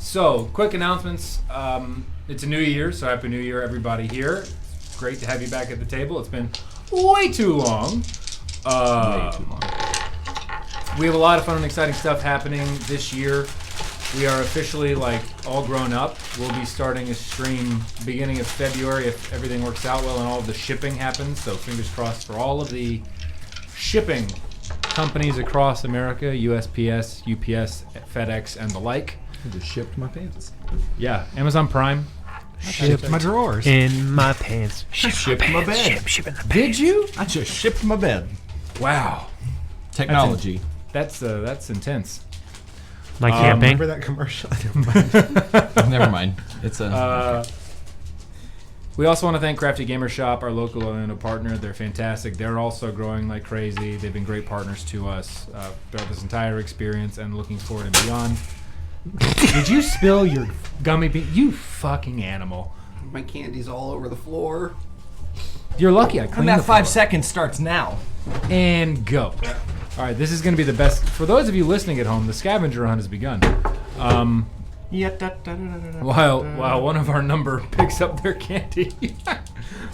So, quick announcements. It's a new year, so Happy New Year, everybody here. Great to have you back at the table. It's been way too long. Way too long. We have a lot of fun and exciting stuff happening this year. We are officially all grown up. We'll be starting a stream beginning of February if everything works out well and all of the shipping happens. So fingers crossed for all of the shipping companies across America, USPS, UPS, FedEx, and the like. I just shipped my pants. Yeah, Amazon Prime. Shipped my drawers. In my pants. Shipped my bed. Ship in the pants. Did you? I just shipped my bed. Wow. Technology. That's intense. My camping. Remember that commercial? Never mind. It's a... We also want to thank Crafty Gamer Shop, our local Orlando partner. They're fantastic. They're also growing like crazy. They've been great partners to us throughout this entire experience and looking forward and beyond. Did you spill your gummy bean? You fucking animal. My candy's all over the floor. You're lucky I cleaned And that the 5 floor. seconds starts now. And go. All right, this is going to be the best. For those of you listening at home, the scavenger hunt has begun. While one of our number picks up their candy.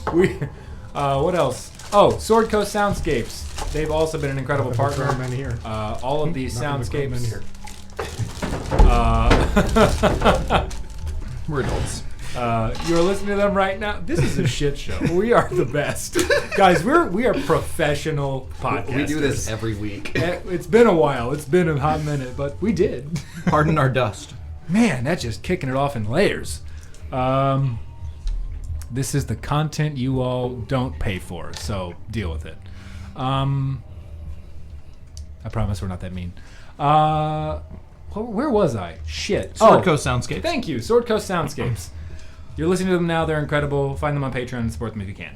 What else? Oh, Sword Coast Soundscapes. They've also been an incredible partner. Here. All of these soundscapes. Here. We're adults. You're listening to them right now. This is a shit show. We are the best, guys. We are professional podcasters. We do this every week. It's been a while. It's been a hot minute, but we did. Pardon our dust. Man, that's just kicking it off in layers. This is the content you all don't pay for, so deal with it. I promise we're not that mean. Where was I? Shit. Sword Coast Soundscapes. Thank you, Sword Coast Soundscapes. You're listening to them now. They're incredible. Find them on Patreon and support them if you can.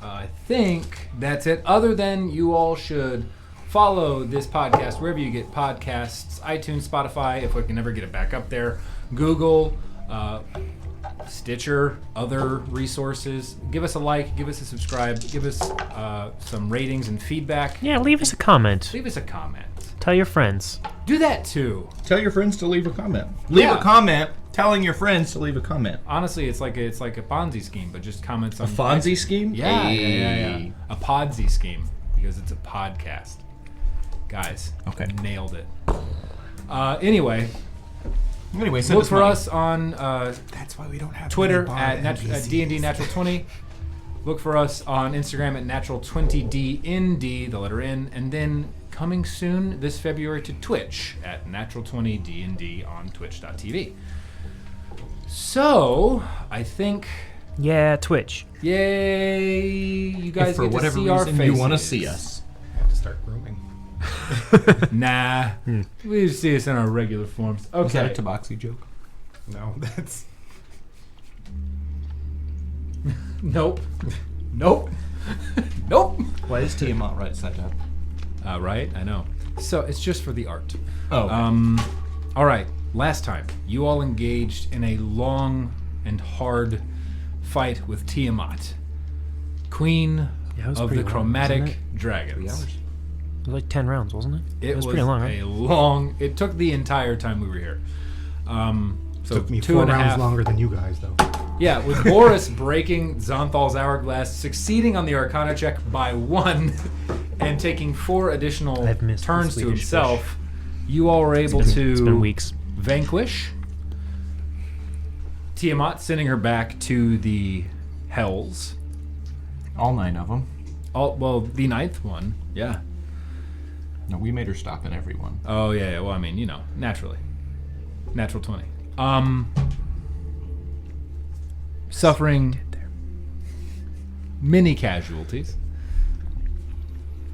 I think that's it. Other than you all should follow this podcast wherever you get podcasts, iTunes, Spotify, if we can ever get it back up there, Google, Stitcher, other resources. Give us a like, give us a subscribe, give us some ratings and feedback. Yeah, leave us a comment. Leave us a comment. Tell your friends. Do that too. Tell your friends to leave a comment. Leave a comment telling your friends to leave a comment. Honestly, it's like a Ponzi scheme, but just comments on A Fonzie scheme? Yeah. A Podsy scheme because it's a podcast. Guys, Okay. Nailed it. Anyway, Send look for money. us on That's why we don't have Twitter at D&D Natural 20. Look for us on Instagram at Natural20DND, the letter N, and then coming soon this February to Twitch at Natural20DND on Twitch.tv. So, I think, Yeah, Twitch. yay, you guys If for get to whatever see our reason faces. you want to see us. I have to start grooming. Nah, we just see us in our regular forms. Is that Okay. a Tabaxi joke? No, that's... Nope. Nope. Nope. Why is Tiamat right side up? Right, I know. So it's just for the art. Oh, okay. All right. Last time, you all engaged in a long and hard fight with Tiamat, Queen Yeah, it was of the pretty long, Chromatic wasn't Dragons. It was like 10 rounds, wasn't it? It was pretty long, right? a long. It took the entire time we were here. So Took me 2.5 4 rounds longer than you guys, though. Yeah, with Boris breaking Zonthal's hourglass, succeeding on the Arcana check by 1, and taking 4 additional I've missed the turns to Swedish himself, you all were able It's to been weeks. vanquish Tiamat, sending her back to the Hells. All 9 of them. The 9th one, yeah. No, we made her stop in every one. Oh yeah. Well, I mean, naturally, natural 20. Suffering many casualties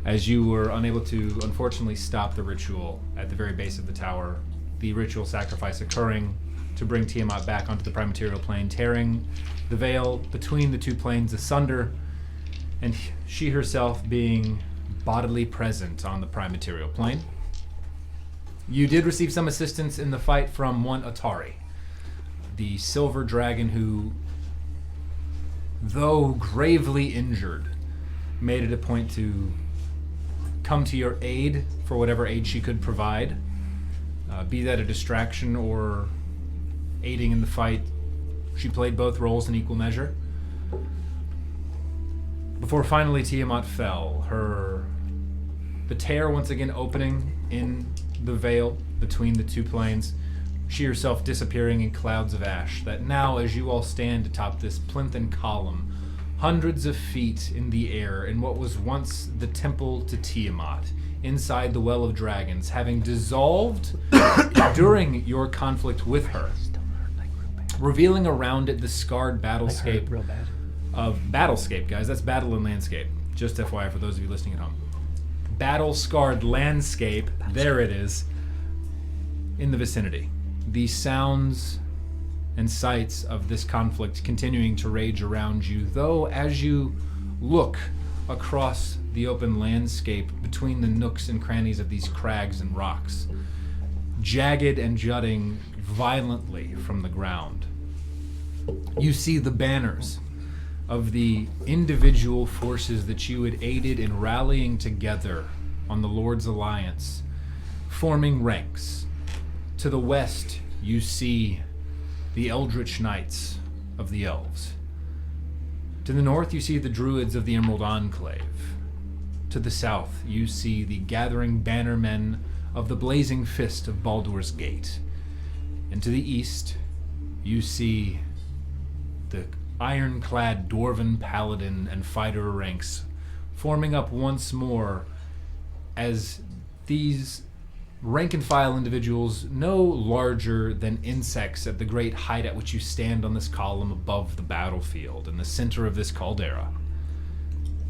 as you were unable to, unfortunately, stop the ritual at the very base of the tower. The ritual sacrifice occurring to bring Tiamat back onto the prime material plane, tearing the veil between the two planes asunder, and she herself being bodily present on the prime material plane. You did receive some assistance in the fight from one Atari, the silver dragon who, though gravely injured, made it a point to come to your aid for whatever aid she could provide. Be that a distraction or aiding in the fight, she played both roles in equal measure. Before finally Tiamat fell, the tear once again opening in the veil between the two planes, she herself disappearing in clouds of ash, that now as you all stand atop this plinth column, hundreds of feet in the air in what was once the temple to Tiamat, inside the Well of Dragons, having dissolved during your conflict with her, revealing around it the scarred battlescape real bad. of Battlescape, guys. That's battle and landscape. Just FYI for those of you listening at home. Battle-scarred landscape, there it is, in the vicinity. The sounds and sights of this conflict continuing to rage around you, though as you look across the open landscape between the nooks and crannies of these crags and rocks, jagged and jutting violently from the ground, you see the banners of the individual forces that you had aided in rallying together on the Lord's Alliance, forming ranks. To the west, you see the Eldritch Knights of the Elves. To the north, you see the Druids of the Emerald Enclave. To the south, you see the gathering bannermen of the Blazing Fist of Baldur's Gate. And to the east, you see the ironclad Dwarven Paladin and fighter ranks forming up once more as these rank-and-file individuals, no larger than insects at the great height at which you stand on this column above the battlefield in the center of this caldera.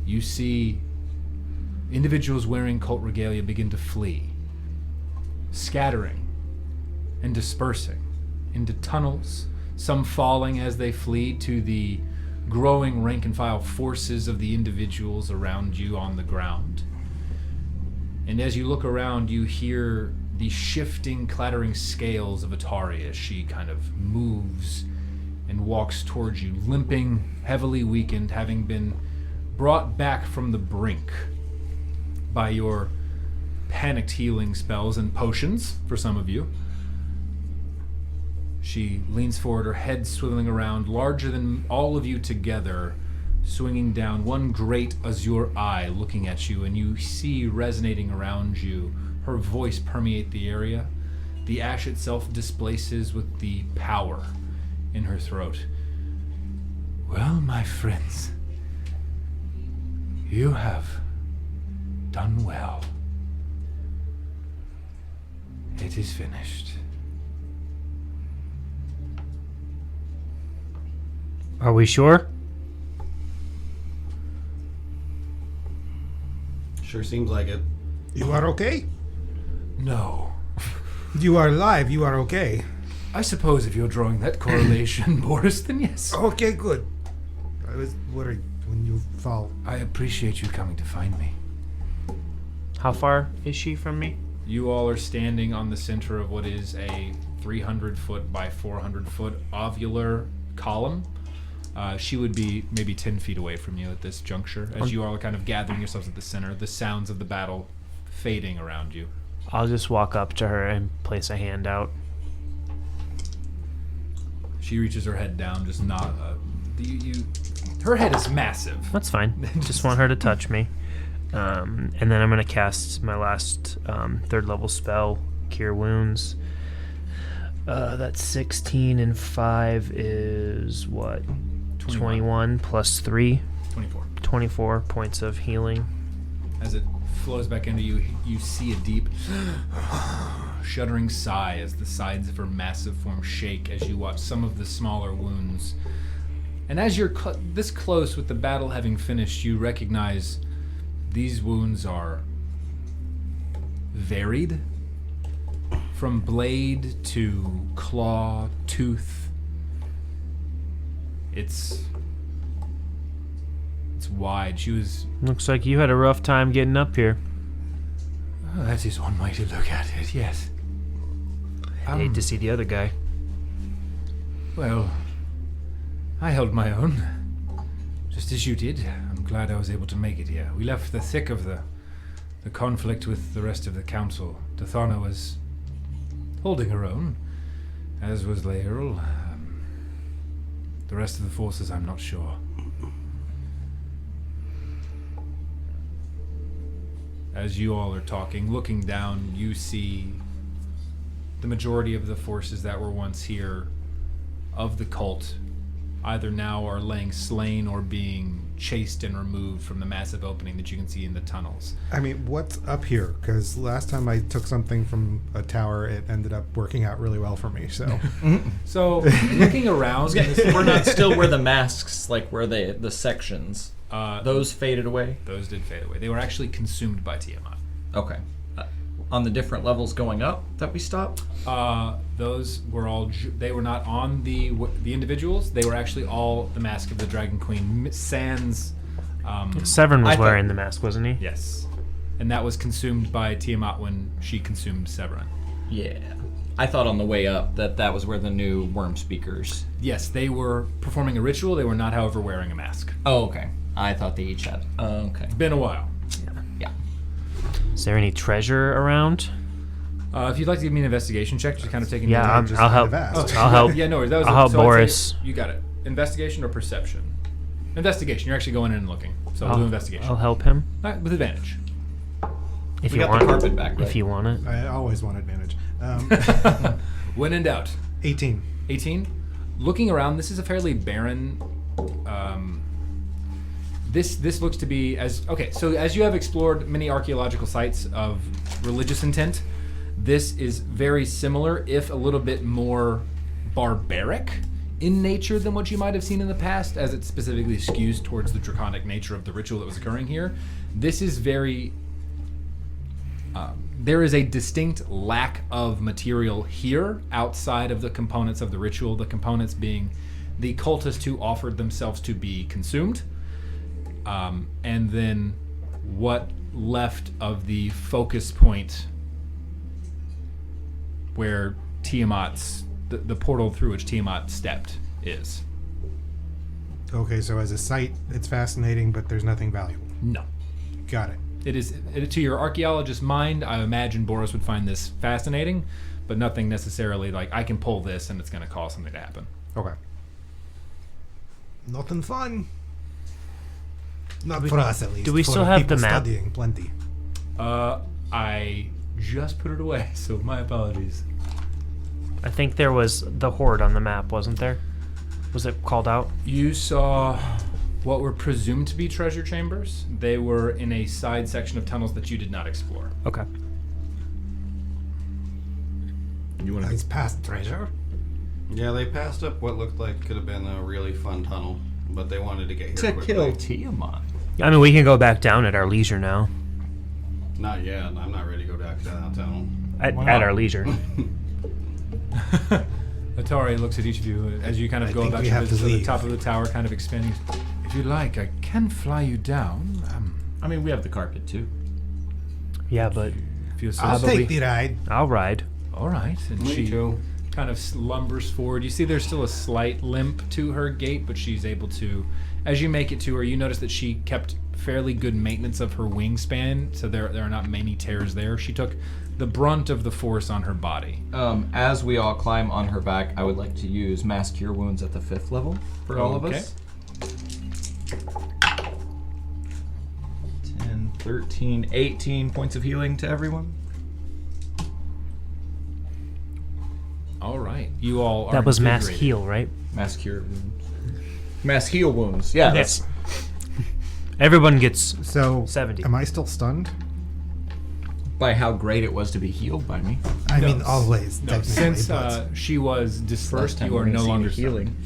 You see individuals wearing cult regalia begin to flee, scattering and dispersing into tunnels, some falling as they flee to the growing rank-and-file forces of the individuals around you on the ground. And as you look around, you hear the shifting, clattering scales of Atari as she kind of moves and walks towards you, limping, heavily weakened, having been brought back from the brink by your panicked healing spells and potions, for some of you. She leans forward, her head swiveling around, larger than all of you together, swinging down, one great azure eye looking at you, and you see resonating around you her voice permeate the area. The ash itself displaces with the power in her throat. Well, my friends, you have done well. It is finished. Are we sure? Sure seems like it. You are okay? No. You are alive. You are okay. I suppose if you're drawing that correlation, Boris, then yes. Okay, good. I was worried when you fall. I appreciate you coming to find me. How far is she from me? You all are standing on the center of what is a 300-foot by 400-foot ovular column. She would be maybe 10 feet away from you at this juncture, as you all are kind of gathering yourselves at the center, the sounds of the battle fading around you. I'll just walk up to her and place a hand out. She reaches her head down, just not... her head is massive. That's fine. Just want her to touch me. And then I'm going to cast my last third level spell, Cure Wounds. That's 16 and 5 is what? 21 plus 3. 24. 24 points of healing. As it flows back into you, you see a deep, shuddering sigh as the sides of her massive form shake as you watch some of the smaller wounds. And as you're this close with the battle having finished, you recognize these wounds are varied. From blade to claw, tooth. It's wide. She was... Looks like you had a rough time getting up here. Oh, that is one way to look at it, yes. I hate to see the other guy. Well, I held my own. Just as you did. I'm glad I was able to make it here. We left the thick of the conflict with the rest of the council. Dathana was holding her own, as was Laeral. The rest of the forces, I'm not sure. As you all are talking, looking down, you see the majority of the forces that were once here of the cult either now are laying slain or being chased and removed from the massive opening that you can see in the tunnels. I mean, what's up here? Because last time I took something from a tower, it ended up working out really well for me. So, So, looking around, We're not still where the masks, like where the sections. Those faded away. those did fade away. They were actually consumed by Tiamat. Okay. On the different levels going up that we stopped. Those were all. They were not on the individuals. They were actually all the Mask of the Dragon Queen. Sans. Severin was I thought- wearing the mask, wasn't he? Yes, and that was consumed by Tiamat when she consumed Severin. Yeah. I thought on the way up that was where the new worm speakers. Yes, they were performing a ritual. They were not, however, wearing a mask. Oh, okay. I thought they each had. Okay. It's been a while. Yeah. Is there any treasure around? If you'd like to give me an investigation check, just kind of taking. Yeah, just I'll kind help. of asked. I'll help. Yeah, no worries. That was I'll help so I'd say Boris. You got it. Investigation or perception? Investigation. You're actually going in and looking. So we'll do investigation. I'll help him All right, with advantage. if We you got want. the carpet back, right? If you want it. I always want advantage. When in doubt. 18. 18. Looking around, this is a fairly barren. This looks to be as okay. So as you have explored many archaeological sites of religious intent, this is very similar, if a little bit more barbaric in nature than what you might have seen in the past, as it specifically skews towards the draconic nature of the ritual that was occurring here. This is very. There is a distinct lack of material here outside of the components of the ritual, the components being the cultists who offered themselves to be consumed, and then what left of the focus point where Tiamat's, the portal through which Tiamat stepped is. Okay, so as a site, it's fascinating, but there's nothing valuable. No. Got it. It is, to your archaeologist mind, I imagine Boris would find this fascinating, but nothing necessarily like, I can pull this and it's going to cause something to happen. Okay. Nothing fun. Not for us, at least. do we For still have the people map? Studying plenty. I just put it away, so my apologies. I think there was the horde on the map, wasn't there? Was it called out? You saw what were presumed to be treasure chambers. They were in a side section of tunnels that you did not explore. Okay. You want It's past treasure. Yeah, they passed up what looked like could have been a really fun tunnel, but they wanted to get here To quickly. kill Tiamat. I mean, we can go back down at our leisure now. Not yet. I'm not ready to go back to that tunnel. At our leisure. Atari looks at each of you as you kind of I go think about we your have to business to the leave. top of the tower, kind of expanding. If you'd like, I can fly you down. I mean, we have the carpet too. Yeah, but If you so I'll so take the ride. I'll ride. All right, and Me she too. kind of lumbers forward. You see, there's still a slight limp to her gait, but she's able to. As you make it to her, you notice that she kept fairly good maintenance of her wingspan, so there are not many tears there. She took the brunt of the force on her body. As we all climb on her back, I would like to use Mass Cure Wounds at the 5th level for all of Okay. us. 10, 13, 18 points of healing to everyone. All right, you all are. That was mass invigorated. heal, right? Mass Cure Wounds. Mass Heal Wounds. Yeah, Yes. Everyone gets. So, 70. am I still stunned? by how great it was to be healed by me. I No, mean, always. No, technically, since but- she was Last dispersed, time you we're are gonna no see longer me healing.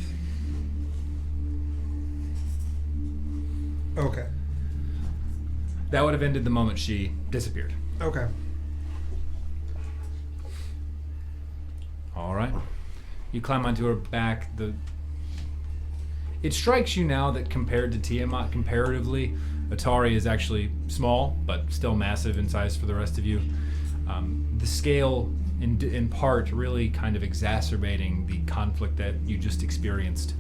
Okay. That would have ended the moment she disappeared. Okay. All right. You climb onto her back. It strikes you now that compared to Tiamat, comparatively, Atari is actually small, but still massive in size for the rest of you. The scale, in part, really kind of exacerbating the conflict that you just experienced.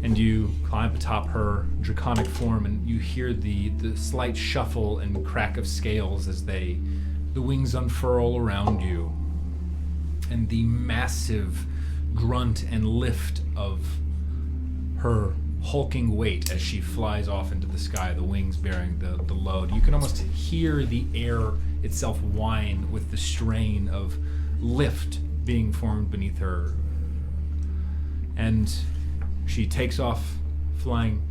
And you climb atop her draconic form, and you hear the slight shuffle and crack of scales as the wings unfurl around you. and the massive grunt and lift of her hulking weight as she flies off into the sky, the wings bearing the load. You can almost hear the air itself whine with the strain of lift being formed beneath her. And she takes off, flying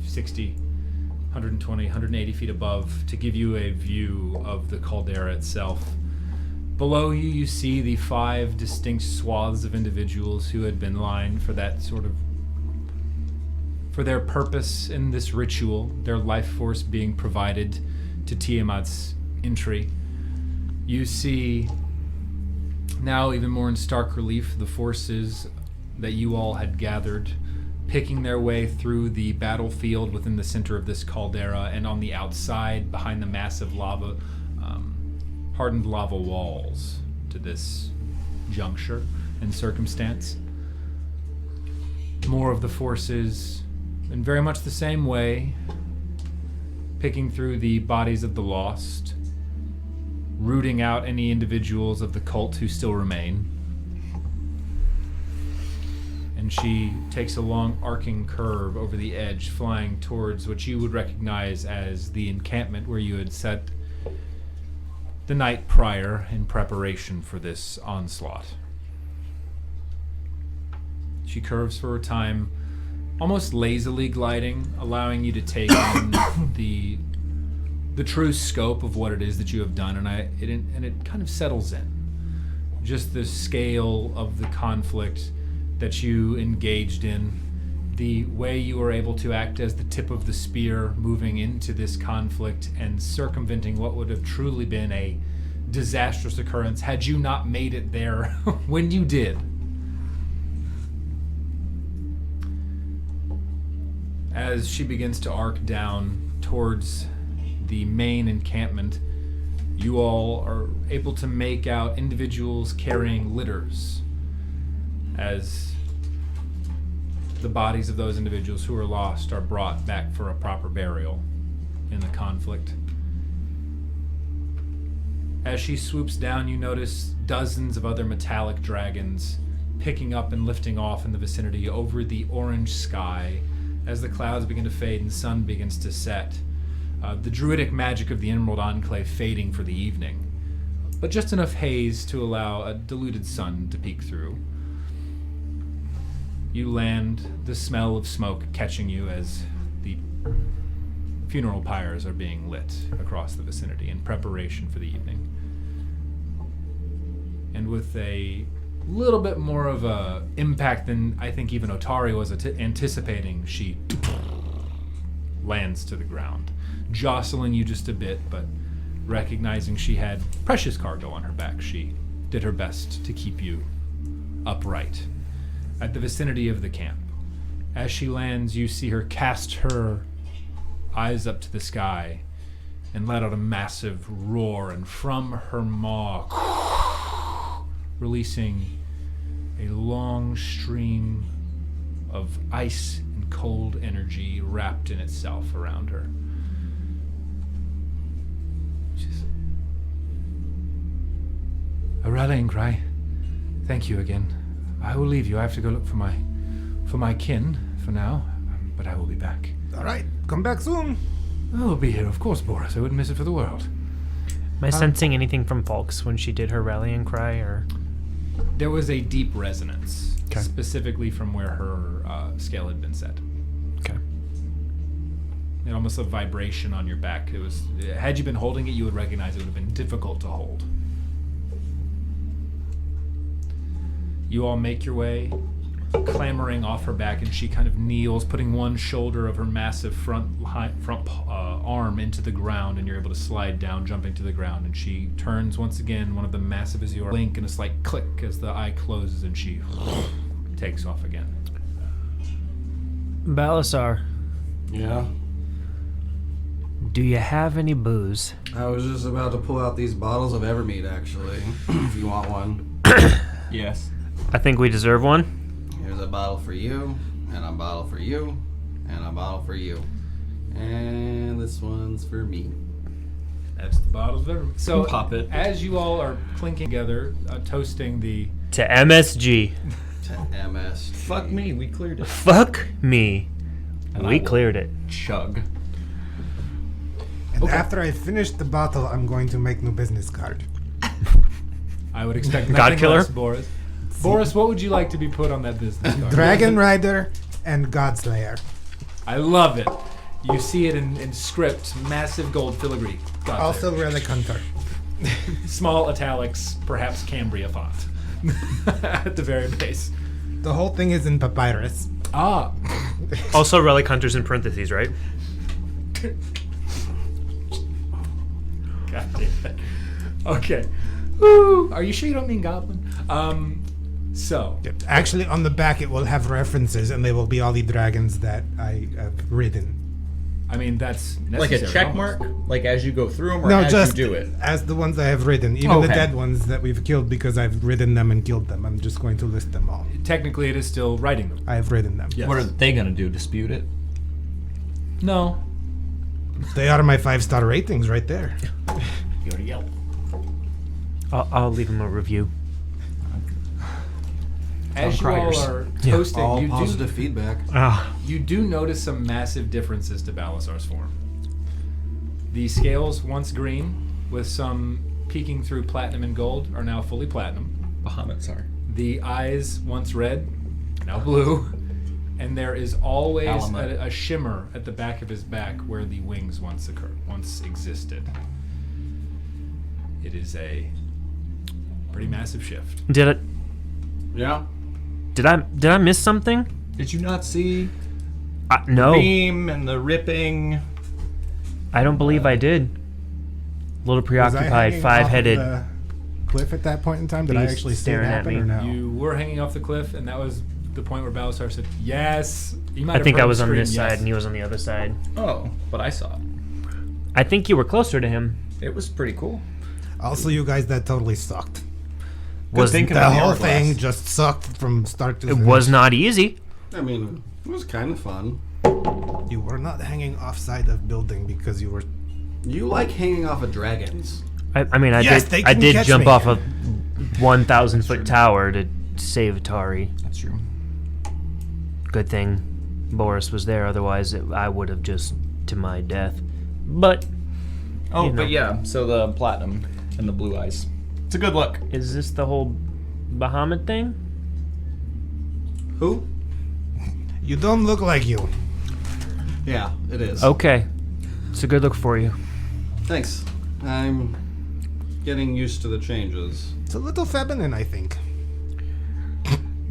60, 120, 180 feet above to give you a view of the caldera itself. Below you, you see the 5 distinct swaths of individuals who had been lined for that sort of, for their purpose in this ritual, their life force being provided to Tiamat's entry. You see now, even more in stark relief, the forces that you all had gathered, picking their way through the battlefield within the center of this caldera, and on the outside, behind the massive lava, hardened lava walls to this juncture and circumstance. More of the forces, in very much the same way, picking through the bodies of the lost, rooting out any individuals of the cult who still remain. And she takes a long arcing curve over the edge, flying towards what you would recognize as the encampment where you had set the night prior in preparation for this onslaught. She curves for a time, almost lazily gliding, allowing you to take in the true scope of what it is that you have done, and it kind of settles in. Just the scale of the conflict that you engaged in, the way you were able to act as the tip of the spear moving into this conflict and circumventing what would have truly been a disastrous occurrence had you not made it there when you did. As she begins to arc down towards the main encampment, you all are able to make out individuals carrying litters as the bodies of those individuals who are lost are brought back for a proper burial in the conflict. As she swoops down, you notice dozens of other metallic dragons picking up and lifting off in the vicinity over the orange sky as the clouds begin to fade and the sun begins to set. The druidic magic of the Emerald Enclave fading for the evening, but just enough haze to allow a diluted sun to peek through. You land, the smell of smoke catching you as the funeral pyres are being lit across the vicinity in preparation for the evening. And with a little bit more of a impact than I think even Otari was anticipating, she lands to the ground, jostling you just a bit, but recognizing she had precious cargo on her back, she did her best to keep you upright at the vicinity of the camp. As she lands, you see her cast her eyes up to the sky and let out a massive roar, and from her maw, releasing a long stream of ice and cold energy wrapped in itself around her. She's a rallying cry. Thank you again. I will leave you. I have to go look for my kin for now, but I will be back. All right, come back soon. I will be here, of course, Boris. I wouldn't miss it for the world. Am I sensing anything from Falks when she did her rallying cry, or? There was a deep resonance, Okay. specifically from where her scale had been set. Okay. And almost a vibration on your back. It was, had you been holding it, you would recognize it would have been difficult to hold. You all make your way, clambering off her back, and she kind of kneels, putting one shoulder of her massive front arm into the ground, and you're able to slide down, jumping to the ground. And she turns once again, one of them massive as you are, blink and a slight click as the eye closes, and she takes off again. Balasar, Yeah. do you have any booze? I was just about to pull out these bottles of Evermead, actually, if you want one. Yes. I think we deserve one. Here's a bottle for you, and a bottle for you, and a bottle for you. And this one's for me. That's the bottles of everything. So Pop it. as you all are clinking together, toasting the To MSG. To MS. Fuck me, we cleared it. Fuck me. And I We will cleared it. Chug. And Okay. after I finish the bottle, I'm going to make new business card. I would expect God nothing killer? less, Boris. Boris, what would you like to be put on that business card? Dragon Rider and Godslayer. I love it. You see it in script, massive gold filigree. God Also save. Relic Hunter. Small italics, perhaps Cambria font at the very base. The whole thing is in papyrus. Ah, Also, Relic Hunters in parentheses, right? God damn it. Okay. Woo. Are you sure you don't mean goblin? So Actually, on the back it will have references, and they will be all the dragons that I have ridden. I mean that's Like a necessary check almost. mark? Like as you go through them or No, as just you do it? as the ones I have ridden, even the Okay. dead ones that we've killed because I've ridden them and killed them. I'm just going to list them all. Technically, it is still writing them. I have ridden them. Yes. What are they gonna do? Dispute it? No. They are my 5-star ratings right there. You already yelled. I'll leave him a review. As you criers. all are toasting, All you positive feedback. you do notice some massive differences to Balasar's form. The scales, once green, with some peeking through platinum and gold, are now fully platinum. Bahamut, sorry. The eyes, once red, now blue. And there is always Alamut. a shimmer at the back of his back where the wings once existed. It is a pretty massive shift. Did Yeah. I miss something? Did you not see No, beam and the ripping? I don't believe I did. A little Was I preoccupied, hanging off five-headed. of the cliff at that point in time? Did I beast actually see it staring at happen me. or no? You were hanging off the cliff, and that was the point where Balasar said, "Yes." You might I have think heard I him was on scream, this "Yes." side and he was on the other side. Oh, but I saw it. I think you were closer to him. It was pretty cool. Also, you guys, that totally sucked. Was thinking The of the whole hourglass. thing just sucked from start to It finish. was not easy. I mean, it was kind of fun. You were not hanging offside of building because you were. You like hanging off of dragons. I mean, Yes, they I couldn't did catch jump me. off a 1,000-foot tower to save Atari. That's true. Good thing Boris was there, otherwise I would have just to my death. But Oh, You know. but yeah, so the platinum and the blue eyes. It's a good look. is this the whole Bahamut thing? Who? You don't look like you. Yeah, it is. Okay, it's a good look for you. Thanks. I'm getting used to the changes. It's a little feminine, I think.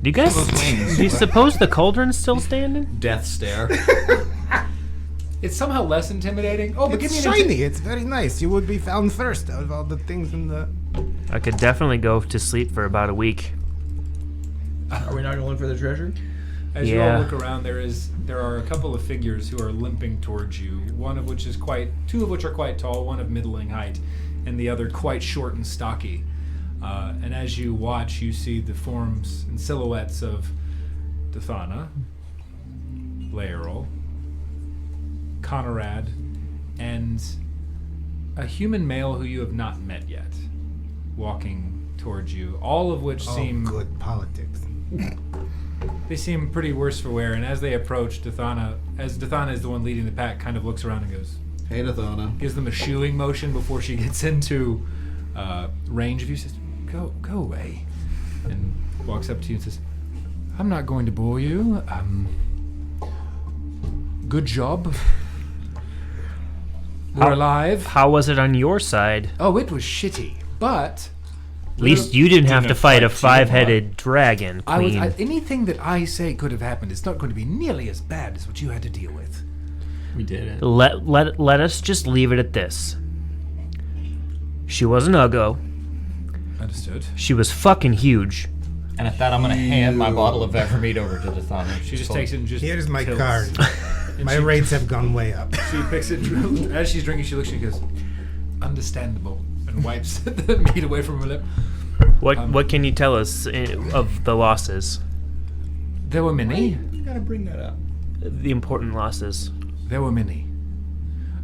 Do you guys? Do you suppose the cauldron's still standing? Death stare. It's somehow less intimidating. Oh, but give It's me an shiny. It's very nice. You would be found first out of all the things in the. I could definitely go to sleep for about a week. Are we not going for the treasure? As you Yeah. all look around, there are a couple of figures who are limping towards you. Two of which are quite tall, one of middling height, and the other quite short and stocky. And as you watch, you see the forms and silhouettes of Dathana, Laeral, Conrad, and a human male who you have not met yet, walking towards you. All of which Oh, seem good politics. They seem pretty worse for wear, and as they approach, Dathana is the one leading the pack, kind of looks around and goes, Hey, Dathana. gives them a shooing motion before she gets into range of you, says, go away, and walks up to you and says, I'm not going to bore you. Good job. We're alive. How was it on your side? Oh, it was shitty, but At least you didn't have to Didn't fight a fight five-headed dragon, Queen. anything that I say could have happened. It's not going to be nearly as bad as what you had to deal with. We did it. Let us just leave it at this. She was an uggo. Understood. She was fucking huge. And at that, I'm going to hand my bottle of Evermead over to Dathana. She just takes it and just Here's my tilts. card. And My she- rates have gone way up. She picks it as she's drinking. She looks and goes, "Understandable," and wipes the meat away from her lip. What can you tell us of the losses? There were many. You got to bring that up. The important losses. There were many.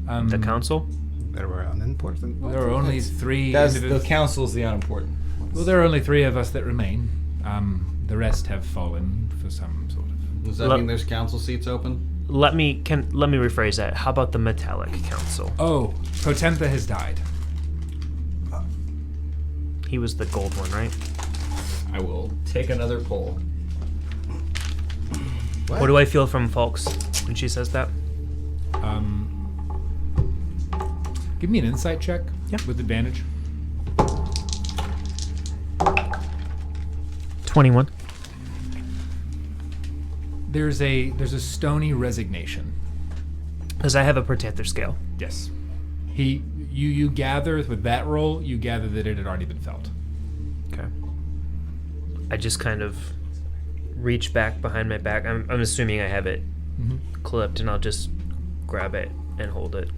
The council? There were unimportant ones. There are only three. That's the individuals. council's the unimportant ones. Well, there are only three of us that remain. The rest have fallen for some sort of. Does that Look- mean there's council seats open? Let me rephrase that. How about the Metallic Council? Oh, Protentha has died. He was the gold one, right? I will take another poll. What do I feel from Folks when she says that? Give me an insight check. Yeah. With advantage. 21. There's a stony resignation. Because I have a Protanther scale. Yes. You gather with that roll, you gather that it had already been felt. Okay. I just kind of reach back behind my back. I'm assuming I have it clipped, and I'll just grab it and hold it.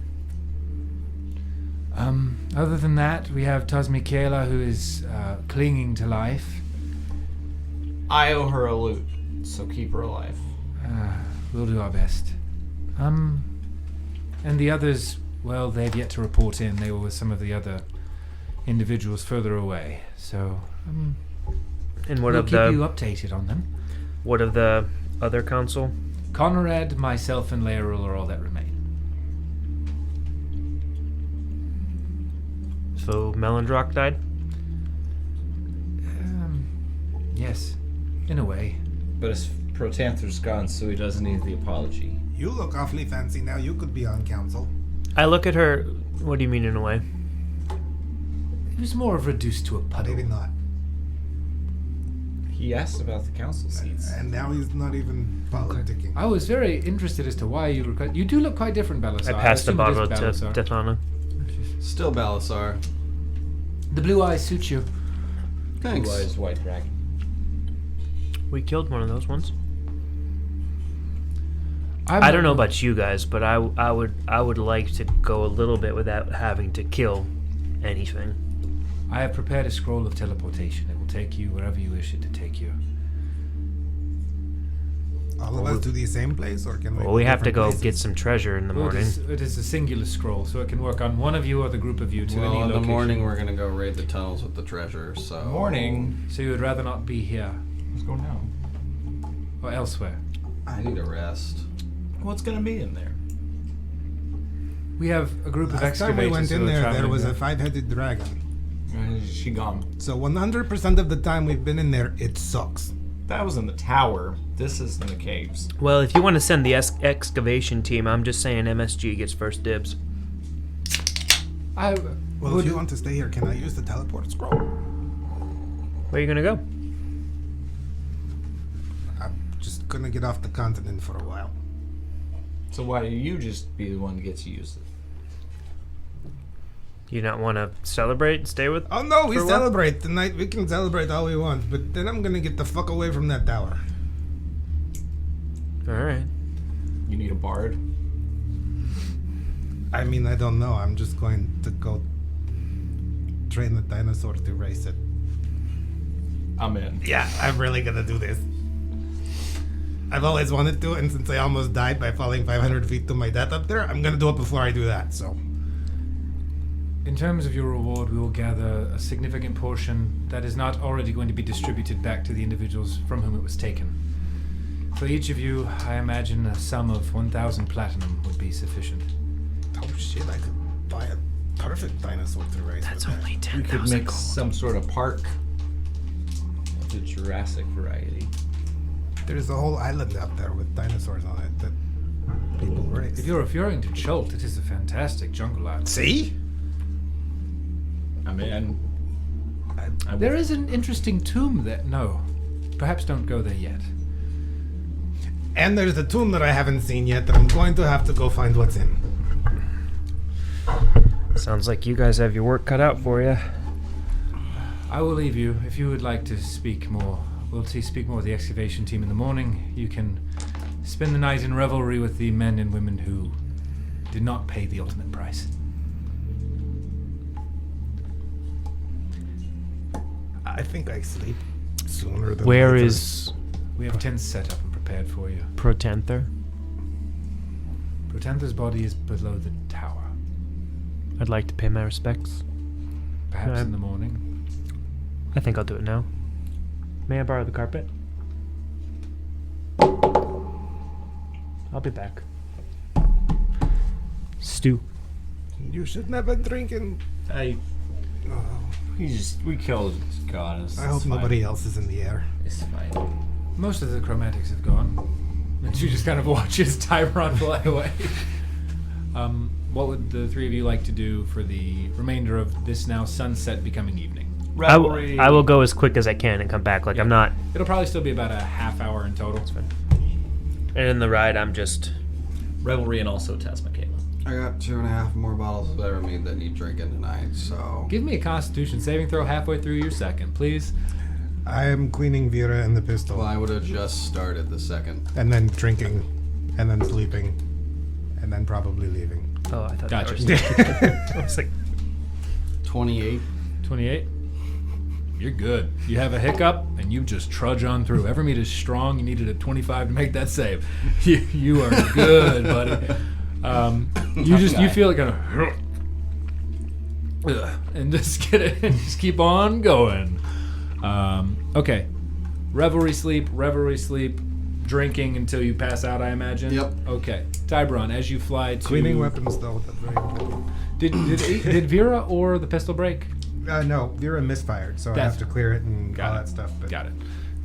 Other than that, we have Tasmikela, who is clinging to life. I owe her a loot, so keep her alive. We'll do our best. And the others, well, they've yet to report in. They were with some of the other individuals further away. So, And what we'll of keep the you updated on them. what of the other council? Conrad, myself, and Laerul are all that remain. So Melendrock died? Yes, in a way. But his Protanther's gone, so he doesn't need the apology. You look awfully fancy now. You could be on council. I look at her. What do you mean in a way? It was more of reduced to a puddle. Maybe not. He asked about the council seats. And now he's not even politicking. I was very interested as to why you were. You do look quite different, Balasar. I passed the assume it is bottle to Balasar. Dethana. Still Balasar. The blue eyes suit you. Thanks. Blue Eyes White Dragon. We killed one of those ones. I don't know about you guys, but I would like to go a little bit without having to kill anything. I have prepared a scroll of teleportation. It will take you wherever you wish it to take you. All of us to the same place, or can we? Well, we have to different go places? get some treasure in the Well, morning. it is a singular scroll, so it can work on one of you or the group of you to any Well, in the location. morning we're gonna go raid the tunnels with the treasure. So Morning. So you would rather not be here Let's go now. or elsewhere. I need a rest. What's gonna be in there? We have a group of Last time we excavators went who in are there, there traveling was there. a 5-headed dragon. She gone. So 100% of the time we've been in there, it sucks. That was in the tower. This is in the caves. Well, if you want to send the excavation team, I'm just saying MSG gets first dibs. I Well, would, if you want to stay here, can I use the teleport scroll? Where are you gonna go? I'm just gonna get off the continent for a while. So why do you just be the one that gets to use it? You not want to celebrate and stay with? Oh no, we For what? celebrate tonight. We can celebrate all we want, but then I'm gonna get the fuck away from that tower. All right. You need a bard. I mean, I don't know. I'm just going to go train the dinosaur to race it. I'm in. Yeah, I'm really gonna do this. I've always wanted to, and since I almost died by falling 500 feet to my death up there, I'm gonna do it before I do that, so. in terms of your reward, we will gather a significant portion that is not already going to be distributed back to the individuals from whom it was taken. For each of you, I imagine a sum of 1,000 platinum would be sufficient. Oh shit, I could buy a perfect dinosaur to race That's with that. only We 10,000 could make gold. some sort of park of the Jurassic variety. There's a whole island out there with dinosaurs on it that people race. If you're referring to Chult, it is a fantastic jungle island. See? I'm in. I There is an interesting tomb there. No, perhaps don't go there yet. And there's a tomb that I haven't seen yet that I'm going to have to go find what's in. Sounds like you guys have your work cut out for you. I will leave you. If you would like to speak more, we'll speak more with the excavation team in the morning. You can spend the night in revelry with the men and women who did not pay the ultimate price. I think I sleep sooner than Where later. is We have tents set up and prepared for you. Protanther? Protanther's body is below the tower. I'd like to pay my respects. Perhaps in the morning. I think I'll do it now. May I borrow the carpet? I'll be back. Stew. You should never drink and... We killed goddess. I hope nobody else is in the air. It's fine. Most of the chromatics have gone. And she just kind of watches Tyron fly away. What would the three of you like to do for the remainder of this now sunset becoming evening? Revelry. I will go as quick as I can and come back. Like, I'm not... It'll probably still be about a half hour in total. And in the ride, I'm just... Revelry and also Tasmacala. I got 2.5 more bottles of Evermead that need drinking tonight, so... Give me a Constitution saving throw halfway through your second, please. I am cleaning Vera and the pistol. Well, I would have just started the second. And then drinking. And then sleeping. And then probably leaving. Oh, I thought Gotcha. that was... I was like... 28. 28. You're good. You have a hiccup, and you just trudge on through. Evermead is strong. You needed a 25 to make that save. You are good, buddy. You feel like kind of, and just get it, and just keep on going. Okay. Revelry sleep. Drinking until you pass out, I imagine. Yep. Okay. Tybron, as you fly to Cleaning weapons, though. That's very important. Did Vera or the pistol break? No, Vera misfired, so I That's- have to clear it and Got all it. that stuff. But Got it.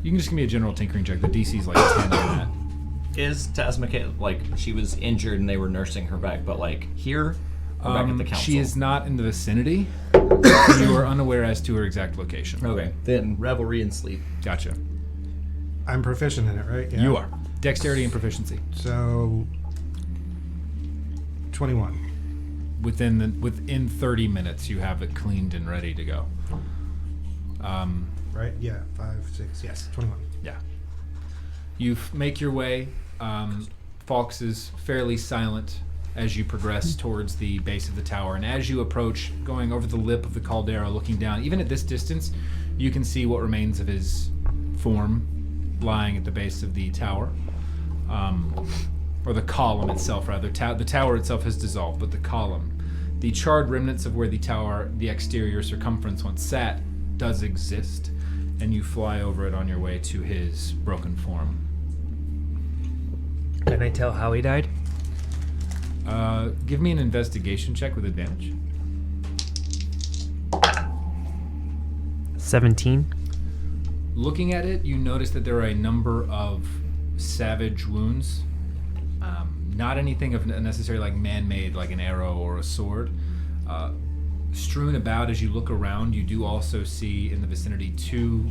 You can just give me a general tinkering check. The DC's like 10 on that. Is Tasmacala, like, she was injured and they were nursing her back, but, like, here? Or back at the council? She is not in the vicinity. You are unaware as to her exact location. Okay. Then Revelry and sleep. Gotcha. I'm proficient in it, right? Yeah. You are. Dexterity and proficiency. So 21. Within 30 minutes, you have it cleaned and ready to go. Right? Yeah. 5, 6. Yes. 21. Yeah. You make your way. Falks is fairly silent as you progress towards the base of the tower. And as you approach, going over the lip of the caldera, looking down, even at this distance, you can see what remains of his form lying at the base of the tower. Or the column itself, rather. The tower itself has dissolved, but the column. The charred remnants of where the exterior circumference once sat, does exist. And you fly over it on your way to his broken form. Can I tell how he died? Give me an investigation check with advantage. 17. Looking at it, you notice that there are a number of savage wounds. Not anything of necessarily like man-made, like an arrow or a sword. Strewn about as you look around, you do also see in the vicinity 2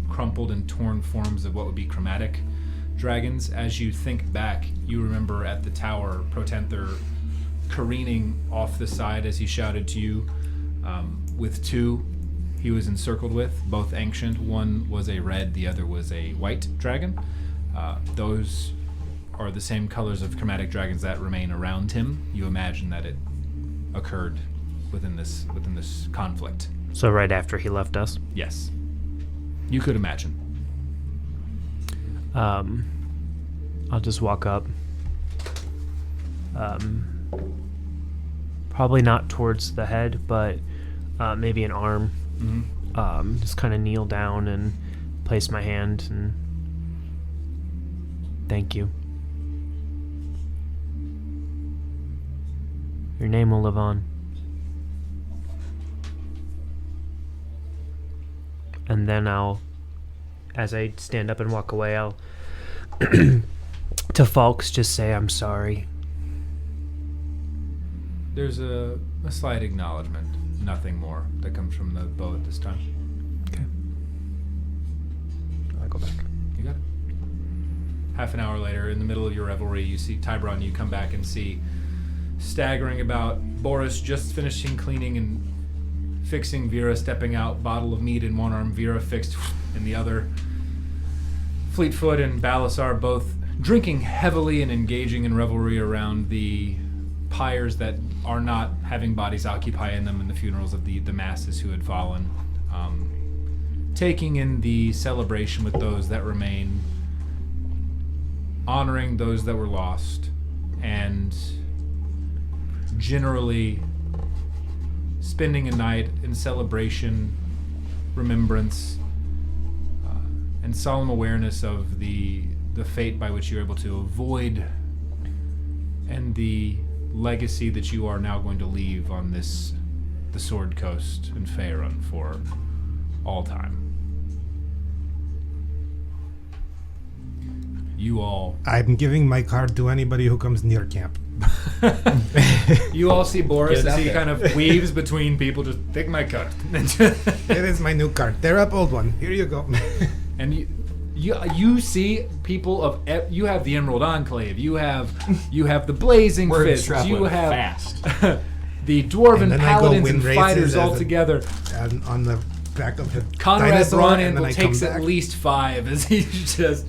crumpled and torn forms of what would be chromatic dragons. As you think back, you remember at the tower, Protanther careening off the side as he shouted to you with 2 he was encircled with, both ancient. One was a red, the other was a white dragon. Those are the same colors of chromatic dragons that remain around him. You imagine that it occurred within this conflict. So right after he left us. Yes. You could imagine. I'll just walk up. Probably not towards the head, but maybe an arm. Mm-hmm. Just kind of kneel down and place my hand and thank you. Your name will live on. And then I'll, as I stand up and walk away, I'll to Falks just say I'm sorry. There's a slight acknowledgement. Nothing more that comes from the bow at this time. Okay. I'll go back. You got it. Half an hour later, in the middle of your revelry, you see Tybron. You come back and see, staggering about, Boris just finishing cleaning and fixing Vera, stepping out, bottle of mead in one arm, Vera fixed in the other. Fleetfoot and Balasar both drinking heavily and engaging in revelry around the pyres that are not having bodies occupy in them in the funerals of the masses who had fallen. Taking in the celebration with those that remain, honoring those that were lost, and generally spending a night in celebration, remembrance, and solemn awareness of the fate by which you're able to avoid and the legacy that you are now going to leave on the Sword Coast in Faerun for all time. You all I'm giving my card to anybody who comes near camp. You all see Boris Get it as out he there. kind of weaves between people. Just take my card, It is my new card. Tear up old one. Here you go. and you see people of you have the Emerald Enclave. You have the Blazing We're Fists. traveling You have fast. the Dwarven And then I go Paladins win and races fighters as all a- together. And on the back of the Conrad dinosaur, Bronin and then will I takes come at back. least 5 as he just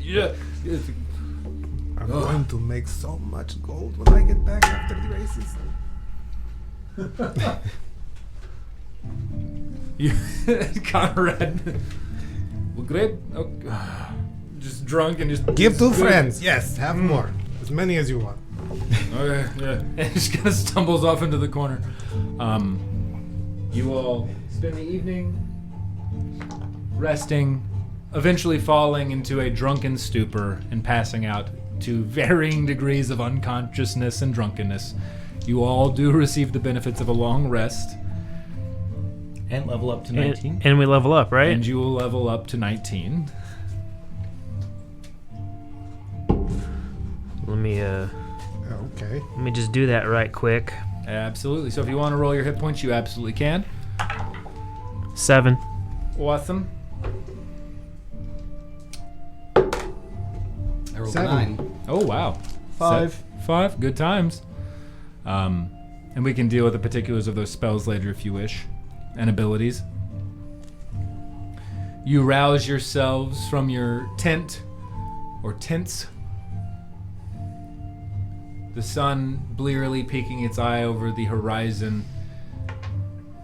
I'm going to make so much gold when I get back after the races. Conrad. Well, great. Oh, just drunk and just Give to good. friends. Yes, have more. As many as you want. Okay, yeah. And just kind of stumbles off into the corner. You all spend the evening resting, eventually falling into a drunken stupor and passing out to varying degrees of unconsciousness and drunkenness. You all do receive the benefits of a long rest, And level up to 19. And we level up, right? and you will level up to 19. Let me Okay. just do that right quick. Absolutely. So if you want to roll your hit points, you absolutely can. 7. Awesome. I rolled a 7. 9. Oh, wow. 5. 5. Good times. And we can deal with the particulars of those spells later if you wish, and abilities. You rouse yourselves from your tent, or tents. The sun blearily peeking its eye over the horizon.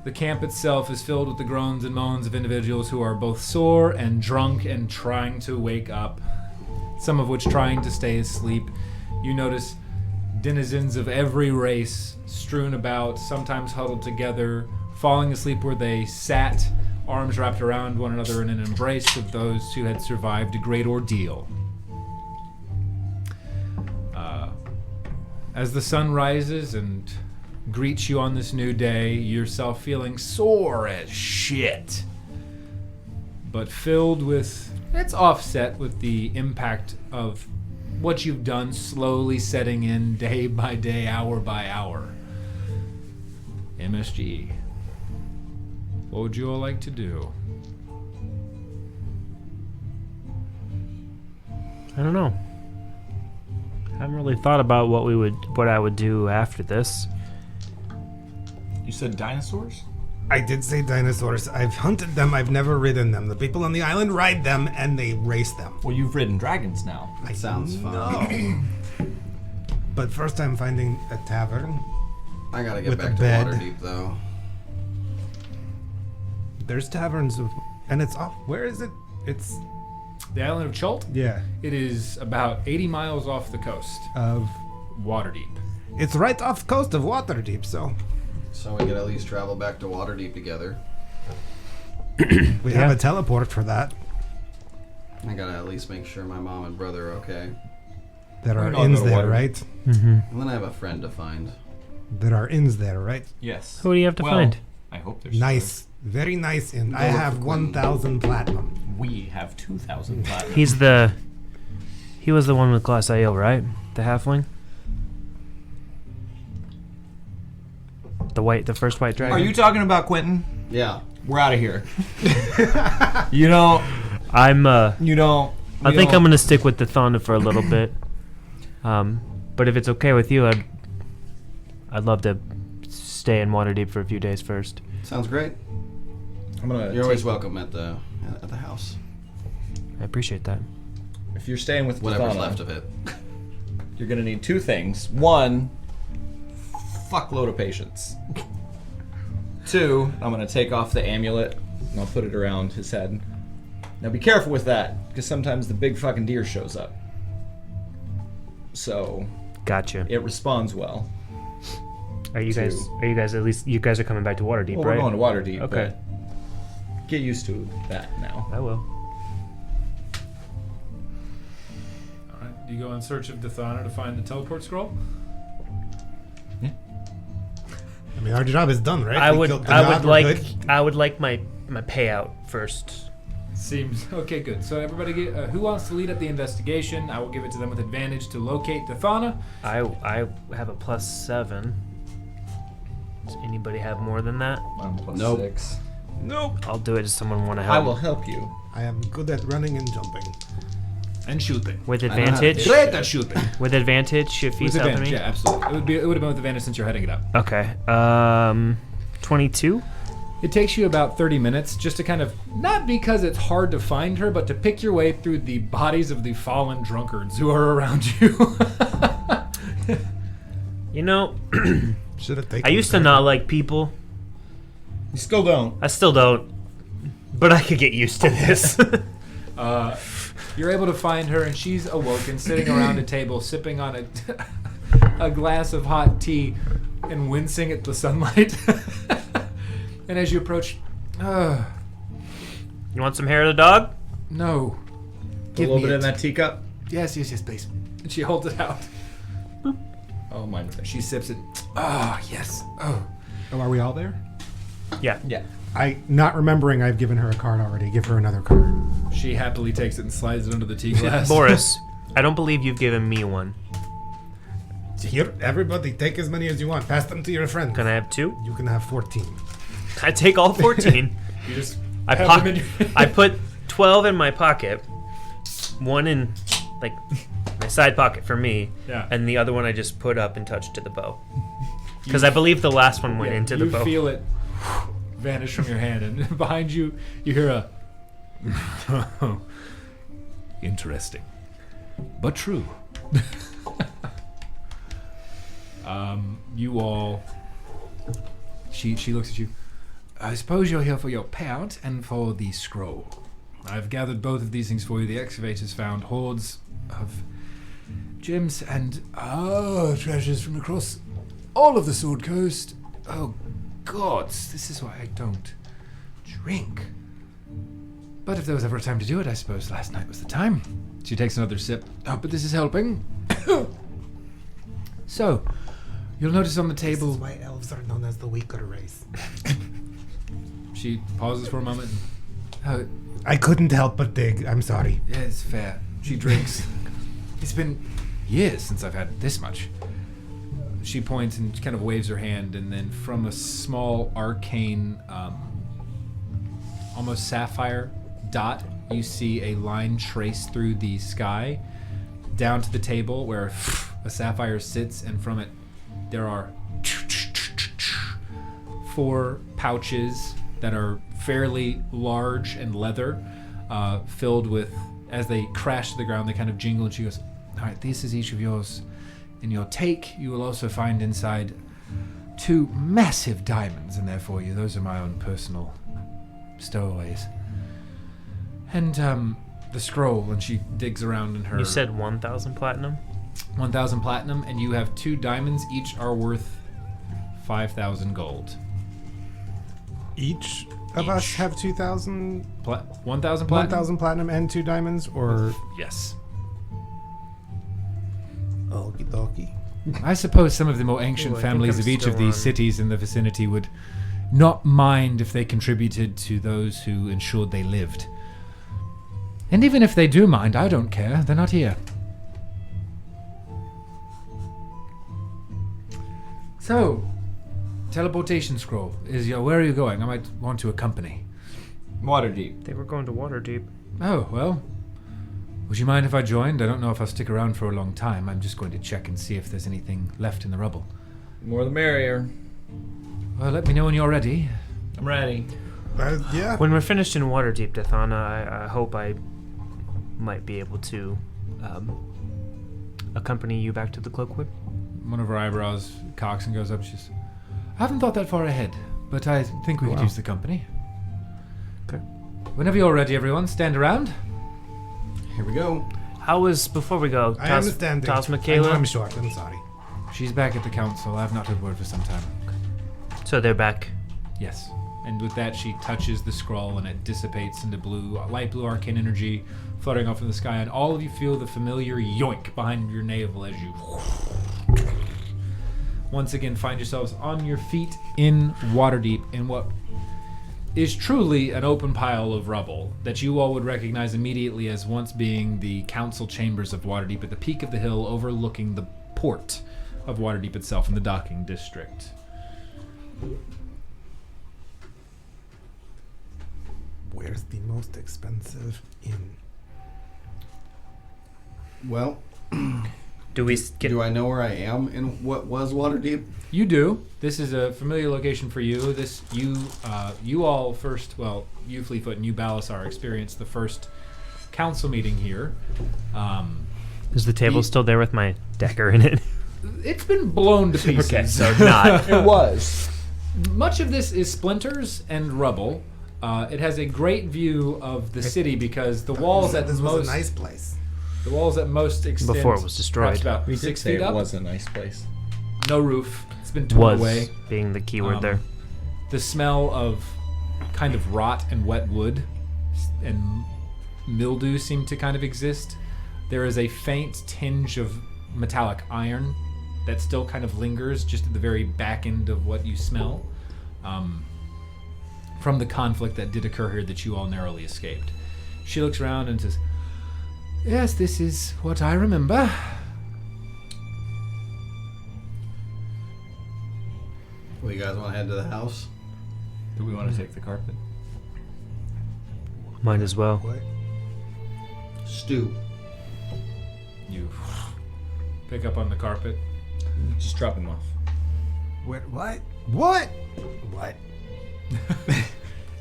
The camp itself is filled with the groans and moans of individuals who are both sore and drunk and trying to wake up, some of which trying to stay asleep. You notice denizens of every race strewn about, sometimes huddled together, falling asleep where they sat, arms wrapped around one another in an embrace of those who had survived a great ordeal. As the sun rises and greets you on this new day, yourself feeling sore as shit, but filled with, it's offset with the impact of what you've done slowly setting in day by day, hour by hour. MSG. What would you all like to do? I don't know. I haven't really thought about what I would do after this. You said dinosaurs? I did say dinosaurs. I've hunted them. I've never ridden them. The people on the island ride them and they race them. Well, you've ridden dragons now. I Sounds know. fun. But first I'm finding a tavern. I gotta get With back a to bed. Waterdeep though. There's taverns of, and it's off. Where is it? It's The island of Chult? yeah It is about 80 miles off the coast. of. Waterdeep. It's right off the coast of Waterdeep, so So we could at least travel back to Waterdeep together. we have a teleport for that. I gotta at least make sure my mom and brother are okay. There are not inns go to there, Waterdeep. right? Mm-hmm. And then I have a friend to find. There are inns there, right? Yes. Who do you have to Well, find? I hope there's Nice, very nice inn. I look for have Quentin. 1,000 platinum. We have 2,000 platinum. He was the one with Glass Ale, right? The halfling? The first white dragon? Are you talking about Quentin? Yeah. We're out of here. You know, I'm you know. I think I'm gonna stick with the Thonda for a little bit. But if it's okay with you, I'd love to stay in Waterdeep for a few days first. Sounds great. I'm gonna. You're always welcome at the house. I appreciate that. If you're staying with Whatever's Thana, left of it. you're gonna need two things. One, fuckload of patience. Two, I'm gonna take off the amulet and I'll put it around his head. Now be careful with that, because sometimes the big fucking deer shows up. So Gotcha. it responds well. Are you guys at least you guys are coming back to Waterdeep, Well, right? we're going to Waterdeep. Okay. But get used to that now. I will. All right. You go in search of Dathana to find the teleport scroll. I mean, our job is done, right? I We would killed the god, we're good. I would like my payout first. Seems okay. Good. So everybody, who wants to lead up the investigation? I will give it to them with advantage to locate Dathana. I have a +7. Does anybody have more than that? I'm plus Nope. 6. I'll do it. Does someone want to help? I will help you. I am good at running and jumping. And shooting. With I don't have advantage. to- Great at shooting. With advantage, if he's With helping advantage, me. yeah, absolutely. It would have been with advantage since you're heading it up. Okay. 22. It takes you about 30 minutes just to kind of, not because it's hard to find her, but to pick your way through the bodies of the fallen drunkards who are around you. You know, Should have taken. I used to not like people. You still don't. I still don't. But I could get used to this. You're able to find her, and she's awoken, sitting around a table, sipping on a glass of hot tea and wincing at the sunlight. And as you approach, You want some hair of the dog? no. A Give little me bit it. in that teacup. Yes, please. And she holds it out. Oh, mine. She sips it. Ah, yes. Oh. Oh, are we all there? Yeah. Yeah. Not remembering I've given her a card already. Give her another card. She happily takes it and slides it under the tea glass. Boris, I don't believe you've given me one. Here, everybody, take as many as you want. Pass them to your friend. Can I have 2? You can have 14. I take all 14. You just I have them in I put 12 in my pocket. One in like my side pocket for me. Yeah. And the other one I just put up and touched to the bow. Because I believe the last one went into the you bow. feel it vanish from your hand, and behind you, you hear a. Interesting, but true. You all. She looks at you. I suppose you're here for your payout and for the scroll. I've gathered both of these things for you. The excavators found hordes of gems and treasures from across all of the Sword Coast. Oh, gods, this is why I don't drink. But if there was ever a time to do it, I suppose last night was the time. She takes another sip. Oh, but this is helping. So, you'll notice on the This table. is why elves are known as the weaker race. She pauses for a moment. Oh, I couldn't help but dig. I'm sorry. yeah, it's fair. She drinks. It's been years since I've had this much. She points and kind of waves her hand, and then from a small arcane, almost sapphire dot, you see a line traced through the sky down to the table where a sapphire sits, and from it there are 4 pouches that are fairly large and leather, filled with, as they crash to the ground, they kind of jingle, and she goes, all right, this is each of yours. In your take, you will also find inside 2 massive diamonds in there for you. Those are my own personal stowaways. And the scroll, and she digs around in her. You said 1,000 platinum? 1,000 platinum, and you have 2 diamonds. Each are worth 5,000 gold. Each of us have 2,000, 1,000 platinum? 1,000 platinum and 2 diamonds, or Yes. okie dokie. I suppose some of the more ancient Ooh, I think families I'm of each of still these on- cities in the vicinity would not mind if they contributed to those who ensured they lived. And even if they do mind, I don't care. They're not here. So, teleportation scroll. Where are you going? I might want to accompany. Waterdeep. They were going to Waterdeep. Oh, well. Would you mind if I joined? I don't know if I'll stick around for a long time. I'm just going to check and see if there's anything left in the rubble. More the merrier. Well, let me know when you're ready. I'm ready. Yeah. When we're finished in Waterdeep, Dathana, I hope I might be able to accompany you back to the Cloakwood. One of her eyebrows cocks and goes up. She's, I haven't thought that far ahead, but I think we could Wow. use the company. Okay. Whenever you're ready, everyone, stand around. Here we go. How was, before we go, I understand. Toss I know Michaela? I'm short. I'm sorry. She's back at the council. I've not heard word for some time. So they're back. Yes. And with that, she touches the scroll and it dissipates into light blue arcane energy fluttering off in the sky. And all of you feel the familiar yoink behind your navel as you once again find yourselves on your feet in Waterdeep in what is truly an open pile of rubble that you all would recognize immediately as once being the council chambers of Waterdeep at the peak of the hill overlooking the port of Waterdeep itself in the docking district. Where's the most expensive inn? Well, Do we get? do I know where I am in what was Waterdeep? You do. This is a familiar location for you. You all first, well, you Fleetfoot and you Balasar experienced the first council meeting here. Is the table still there with my dagger in it? It's been blown to pieces. Okay, so not. It was. Much of this is splinters and rubble. It has a great view of the city because the walls at This was most a nice place. the walls at most extend Before it was destroyed. perhaps about We did 6 say feet it up. was a nice place. No roof. It's been torn Was away. being the key word Um, there. The smell of kind of rot and wet wood and mildew seem to kind of exist. There is a faint tinge of metallic iron that still kind of lingers just at the very back end of what you smell from the conflict that did occur here that you all narrowly escaped. She looks around and says, "Yes, this is what I remember." Well, you guys want to head to the house? Do we want to take the carpet? Might as well. What? Stew. You pick up on the carpet. Just drop him off. What? What? What? What?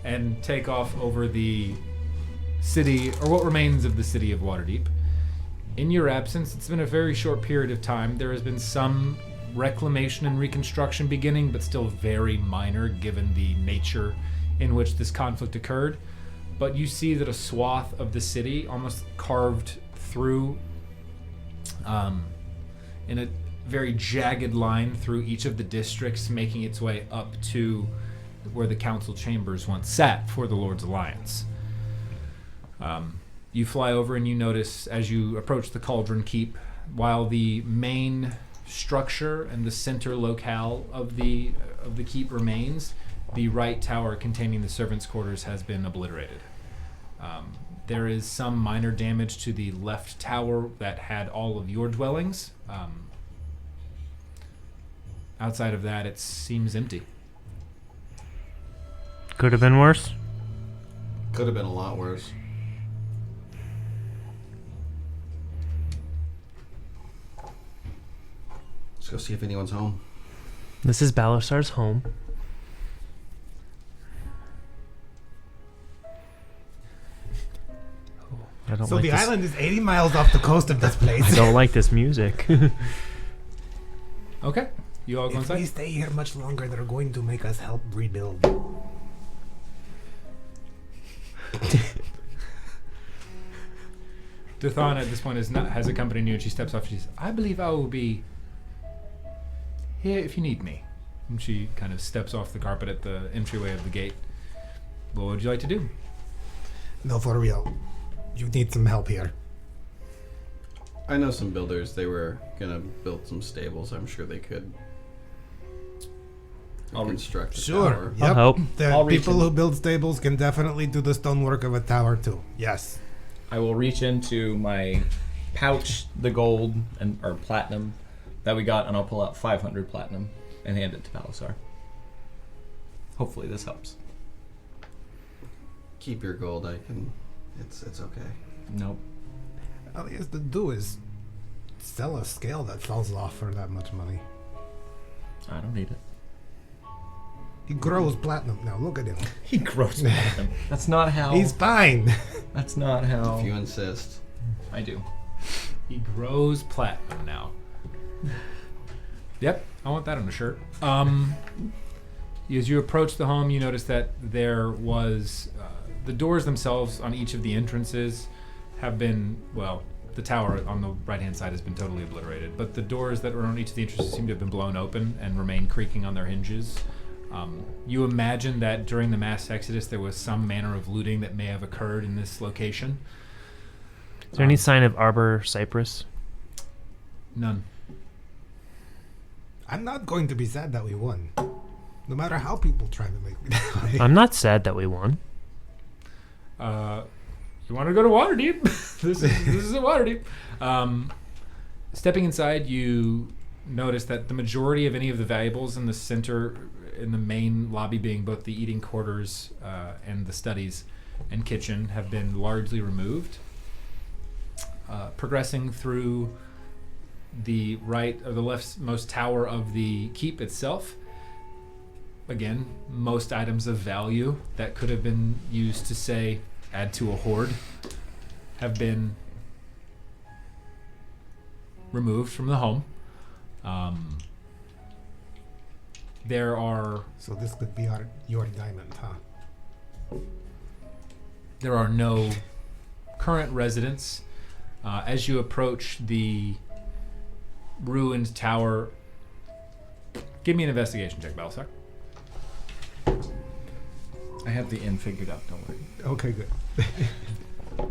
And take off over the city, or what remains of the city of Waterdeep. In your absence, it's been a very short period of time. There has been some reclamation and reconstruction beginning, but still very minor given the nature in which this conflict occurred. But you see that a swath of the city, almost carved through in a very jagged line through each of the districts, making its way up to where the council chambers once sat for the Lord's Alliance. You fly over and you notice as you approach the Cauldron Keep, while the main structure and the center locale of the keep remains, the right tower containing the servants' quarters has been obliterated. There is some minor damage to the left tower that had all of your dwellings. Outside of that, it seems empty. Could have been worse. Could have been a lot worse. Let's go see if anyone's home. This is Balasar's home. Oh, I don't So like the this. island is 80 miles off the coast of this place. I don't like this music. Okay, you all go If we inside. stay here much longer, they're going to make us help rebuild. Dathan at this point has accompanied you, and she steps off. She says, "I believe I will be here if you need me." And she kind of steps off the carpet at the entryway of the gate. What would you like to do? No, for real. You need some help here. I know some builders. They were gonna build some stables. I'm sure they could I'll construct a Sure. tower. Yep. I'll help. The I'll reach people in. who build stables can definitely do the stonework of a tower too. Yes. I will reach into my pouch, the gold and or platinum that we got, and I'll pull out 500 platinum and hand it to Balasar. Hopefully this helps. Keep your gold. I can. It's okay. Nope. All he has to do is sell a scale that falls off for that much money. I don't need it. He grows platinum. Now look at him. He grows platinum. That's not how. He's fine. That's not how. If you insist. I do. He grows platinum now. Yep, I want that on a shirt. As you approach the home, you notice that there was the doors themselves on each of the entrances have been, well, the tower on the right-hand side has been totally obliterated, but the doors that were on each of the entrances seem to have been blown open and remain creaking on their hinges. You imagine that during the mass exodus there was some manner of looting that may have occurred in this location. Is there any sign of Arbor Cypress? None. I'm not going to be sad that we won. No matter how people try to make me die. I'm not sad that we won. You want to go to Waterdeep? this is a Waterdeep. Stepping inside, you notice that the majority of any of the valuables in the center, in the main lobby being both the eating quarters and the studies and kitchen, have been largely removed. Progressing through the right or the leftmost tower of the keep itself, again, most items of value that could have been used to, say, add to a hoard have been removed from the home. There are So this could be your diamond, huh? there are no current residents. As you approach the ruined tower, give me an investigation check, Balasar. I have the inn figured out, don't worry. Okay, good.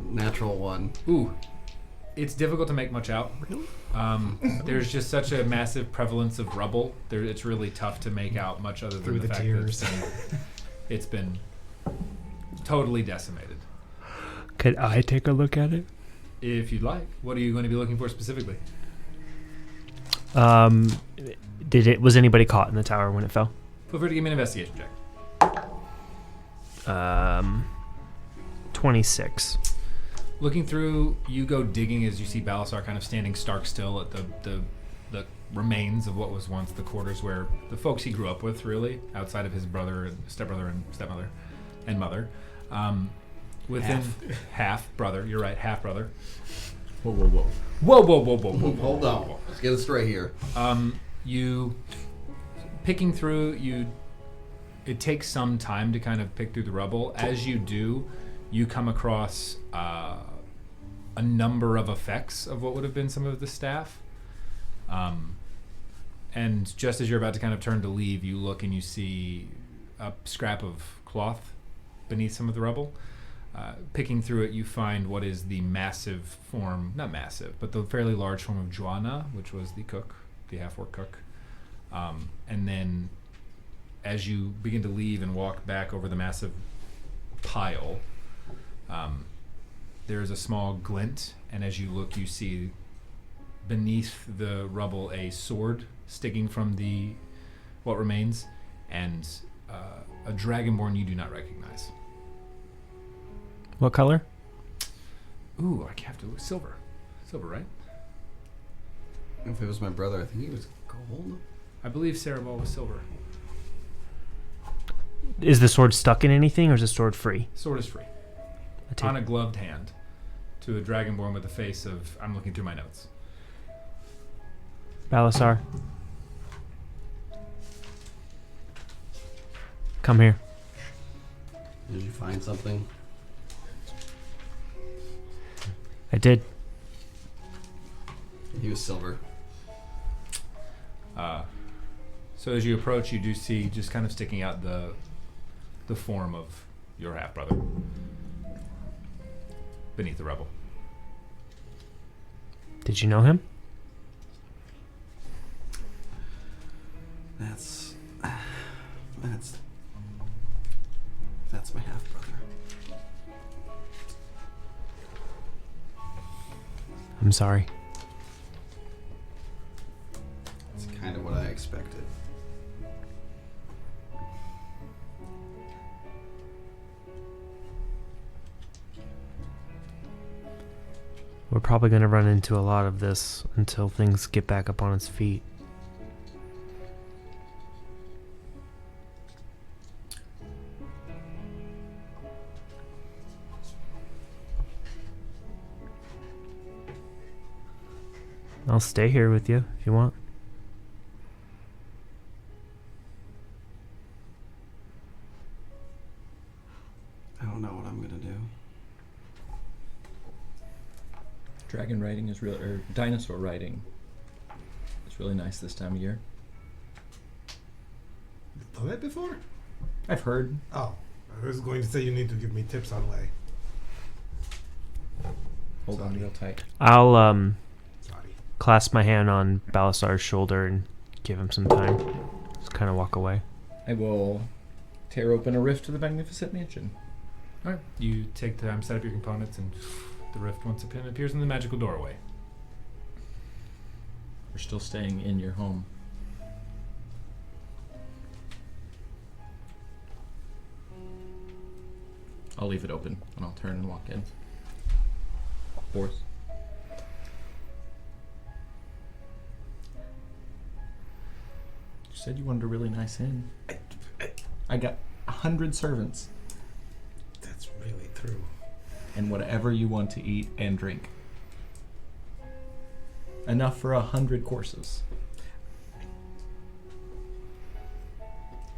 Natural 1. Ooh, it's difficult to make much out. Really? There's just such a massive prevalence of rubble. It's really tough to make out much other than Through the the fact tears. that it's been totally decimated. Could I take a look at it? If you'd like, what are you going to be looking for specifically? Was anybody caught in the tower when it fell? Feel free to give me an investigation check. 26. Looking through, you go digging as you see Balasar kind of standing stark still at the remains of what was once the quarters where the folks he grew up with, really, outside of his brother and stepbrother and stepmother and mother. Within half brother, you're right, half brother. Whoa, whoa, whoa. Whoa, whoa, whoa, whoa, whoa. Hold on. Let's get it straight here. You picking through, it takes some time to kind of pick through the rubble. As you do, you come across a number of effects of what would have been some of the staff. And just as you're about to kind of turn to leave, you look and you see a scrap of cloth beneath some of the rubble. Picking through it, you find what is the massive form, not massive, but the fairly large form of Joanna, which was the cook, the half-orc cook. And then as you begin to leave and walk back over the massive pile, there is a small glint, and as you look, you see beneath the rubble a sword sticking from what remains, and a dragonborn you do not recognize. What color? Ooh, I have to look. Silver, right? If it was my brother, I think he was gold. I believe Cerebral was silver. Is the sword stuck in anything, or is the sword free? Sword is free. I take- On a gloved hand, to a dragonborn with the face of. I'm looking through my notes. Balasar. Come here. Did you find something? I did. He was silver. So as you approach, you do see just kind of sticking out the form of your half brother beneath the rubble. Did you know him? That's my half brother. I'm sorry. It's kind of what I expected. We're probably going to run into a lot of this until things get back up on its feet. I'll stay here with you if you want. I don't know what I'm gonna do. Dragon riding is real, or dinosaur riding is really nice this time of year. Done it before? I've heard. Oh, I was going to say you need to give me tips on way. Hold on real tight. I'll Sorry. clasp my hand on Balasar's shoulder and give him some time. Just kind of walk away. I will tear open a rift to the magnificent mansion. All right. You take the time, set up your components, and the rift once again appears in the magical doorway. We're still staying in your home. I'll leave it open and I'll turn and walk in. Boris. You said you wanted a really nice inn. I got 100 servants That's really true. and whatever you want to eat and drink. Enough for 100 courses.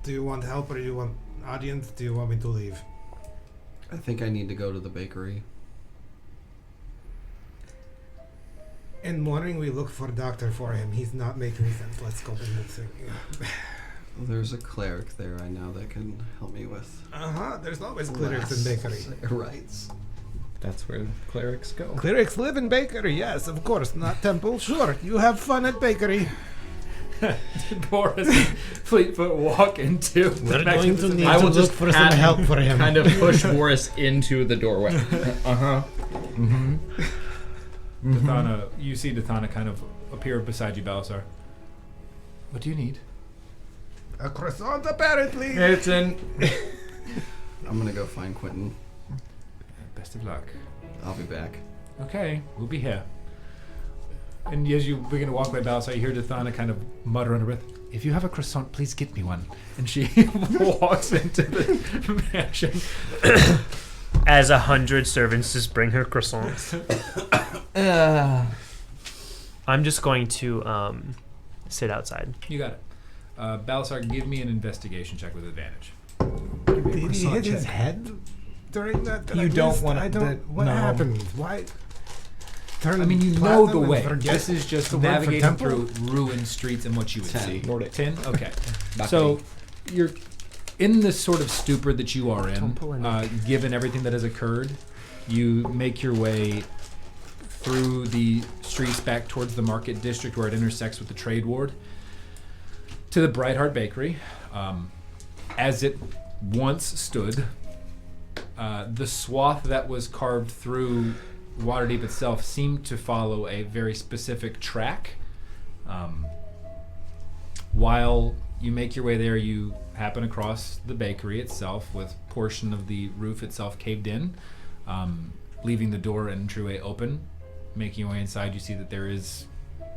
Do you want help or do you want audience? Do you want me to leave? I think I need to go to the bakery. In morning, we look for a doctor for him. He's not making sense. Let's go in the thing. There's a cleric there I know that can help me with There's always clerics in bakery. rights. That's where clerics go. Clerics live in bakery. Yes, of course. Not temple. Sure. You have fun at bakery. Boris and Fleetfoot walk into the magnificent I will just for some help for him. kind of push Boris into the doorway. Uh-huh. Mm-hmm. Dathana, you see Dathana kind of appear beside you, Balasar. What do you need? A croissant, apparently. It's in. I'm gonna go find Quentin. Best of luck. I'll be back. Okay, we'll be here. And as you begin to walk by Balasar, you hear Dathana kind of mutter under breath, "If you have a croissant, please get me one." And she walks into the mansion. As 100 servants just bring her croissants. I'm just going to sit outside. You got it. Balasar, give me an investigation check with advantage. Did he hit his head during that? You don't want I don't. What no. happened? Why? Turn I mean, you know the platinum and way. forget This is just the word for navigating temple? through ruined streets and what you would 10. see. Nordic. 10? Okay. So you're in the sort of stupor that you are in, Don't pull any. given everything that has occurred. You make your way through the streets back towards the market district where it intersects with the trade ward to the Brightheart Bakery. As it once stood, the swath that was carved through Waterdeep itself seemed to follow a very specific track. While you make your way there, you happen across the bakery itself with portion of the roof itself caved in, leaving the door and entryway open. Making your way inside, you see that there is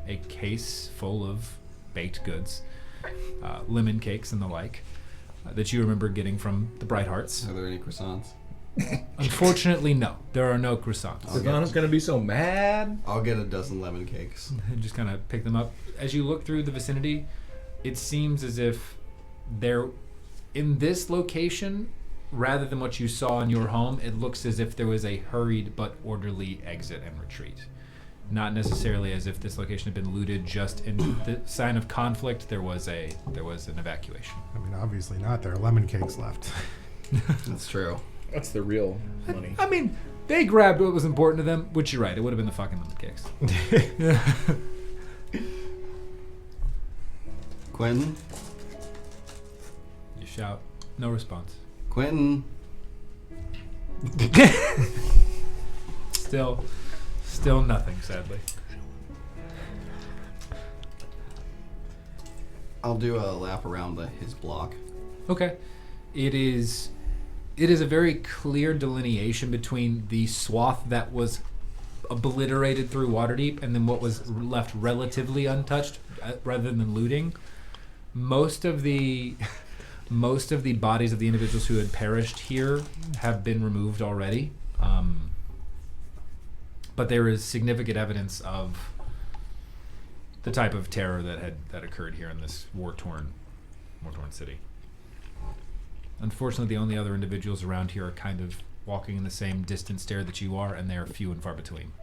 a case full of baked goods, lemon cakes and the like, that you remember getting from the Brighthearts. Are there any croissants? Unfortunately, no. There are no croissants. Savannah's gonna be so mad. I'll get a dozen lemon cakes. And just kind of pick them up. As you look through the vicinity, it seems as if they're in this location, rather than what you saw in your home, it looks as if there was a hurried but orderly exit and retreat. Not necessarily as if this location had been looted. Just in the sign of conflict, there was an evacuation. I mean, obviously not. There are lemon cakes left. That's true. That's the real money. I mean, they grabbed what was important to them, which you're right. It would have been the fucking lemon cakes. Quentin? You shout. No response. Quentin? Still nothing, sadly. I'll do a lap around his block. Okay. It is a very clear delineation between the swath that was obliterated through Waterdeep and then what was left relatively untouched rather than looting. Most of the bodies of the individuals who had perished here have been removed already. But there is significant evidence of the type of terror that occurred here in this war-torn city. Unfortunately, the only other individuals around here are kind of walking in the same distant stare that you are, and they are few and far between.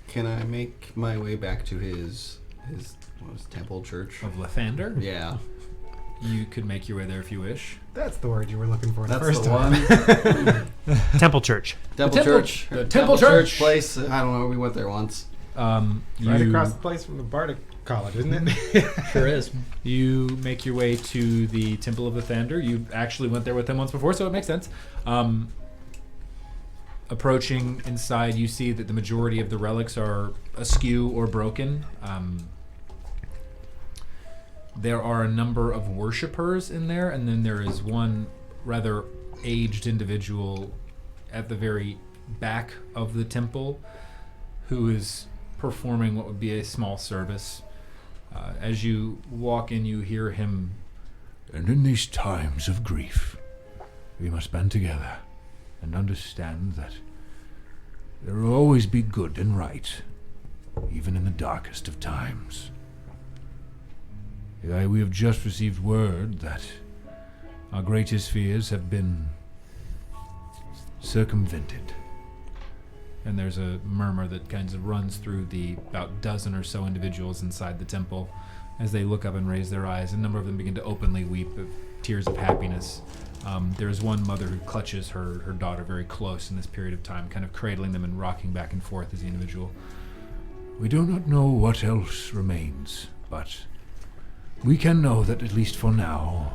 Can I make my way back to his what was it, temple church? Of Lathander? Yeah. You could make your way there if you wish. That's the word you were looking for the That's first the time. one. Temple Church. Temple temple- church. the temple church. place. I don't know. We went there once. Right You- across the place from the Bardic College, isn't it? Sure is. You make your way to the Temple of the Thunder. You actually went there with them once before, so it makes sense. Approaching inside, you see that the majority of the relics are askew or broken. There are a number of worshippers in there, and then there is one rather aged individual at the very back of the temple who is performing what would be a small service. As you walk in, you hear him. And in these times of grief, we must band together and understand that there will always be good and right, even in the darkest of times. We have just received word that our greatest fears have been circumvented. And there's a murmur that kind of runs through the about dozen or so individuals inside the temple as they look up and raise their eyes. A number of them begin to openly weep of tears of happiness. There's one mother who clutches her daughter very close in this period of time, kind of cradling them and rocking back and forth as the individual. We do not know what else remains, but we can know that at least for now,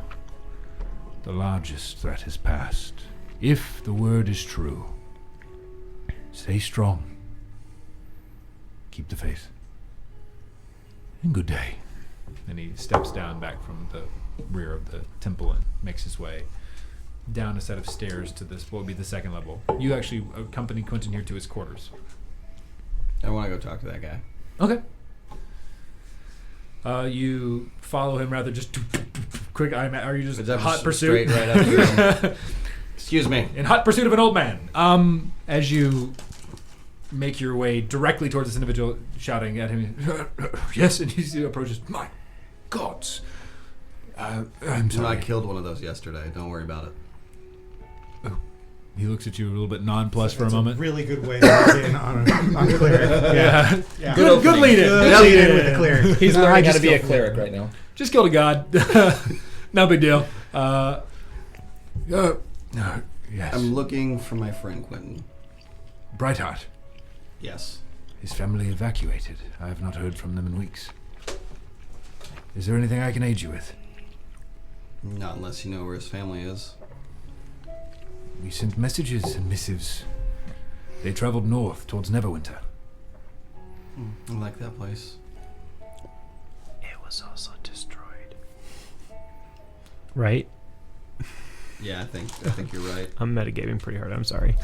the largest threat has passed. If the word is true, stay strong. Keep the faith. And good day. And he steps down back from the rear of the temple and makes his way down a set of stairs to this, what would be the second level. You actually accompany Quentin here to his quarters. I want to go talk to that guy. Okay. You follow him rather just quick. Are you just hot pursuit? Straight right after him. Excuse me. In hot pursuit of an old man. As you make your way directly towards this individual, shouting at him, yes, and he approaches. My gods, I'm sorry. I killed one of those yesterday. Don't worry about it. He looks at you a little bit nonplussed for a That's moment. Really good way to get in on cleric. Yeah. Yeah. Good lead in. Good lead in with the cleric. He's I learning how just to be a killed- cleric right now. Just killed a god. No big deal. Yes. I'm looking for my friend Quentin. Brightheart. Yes. His family evacuated. I have not heard from them in weeks. Is there anything I can aid you with? Not unless you know where his family is. We sent messages and missives. They traveled north towards Neverwinter. I like that place. It was also destroyed. Right? Yeah, I think you're right. I'm metagaming pretty hard. I'm sorry.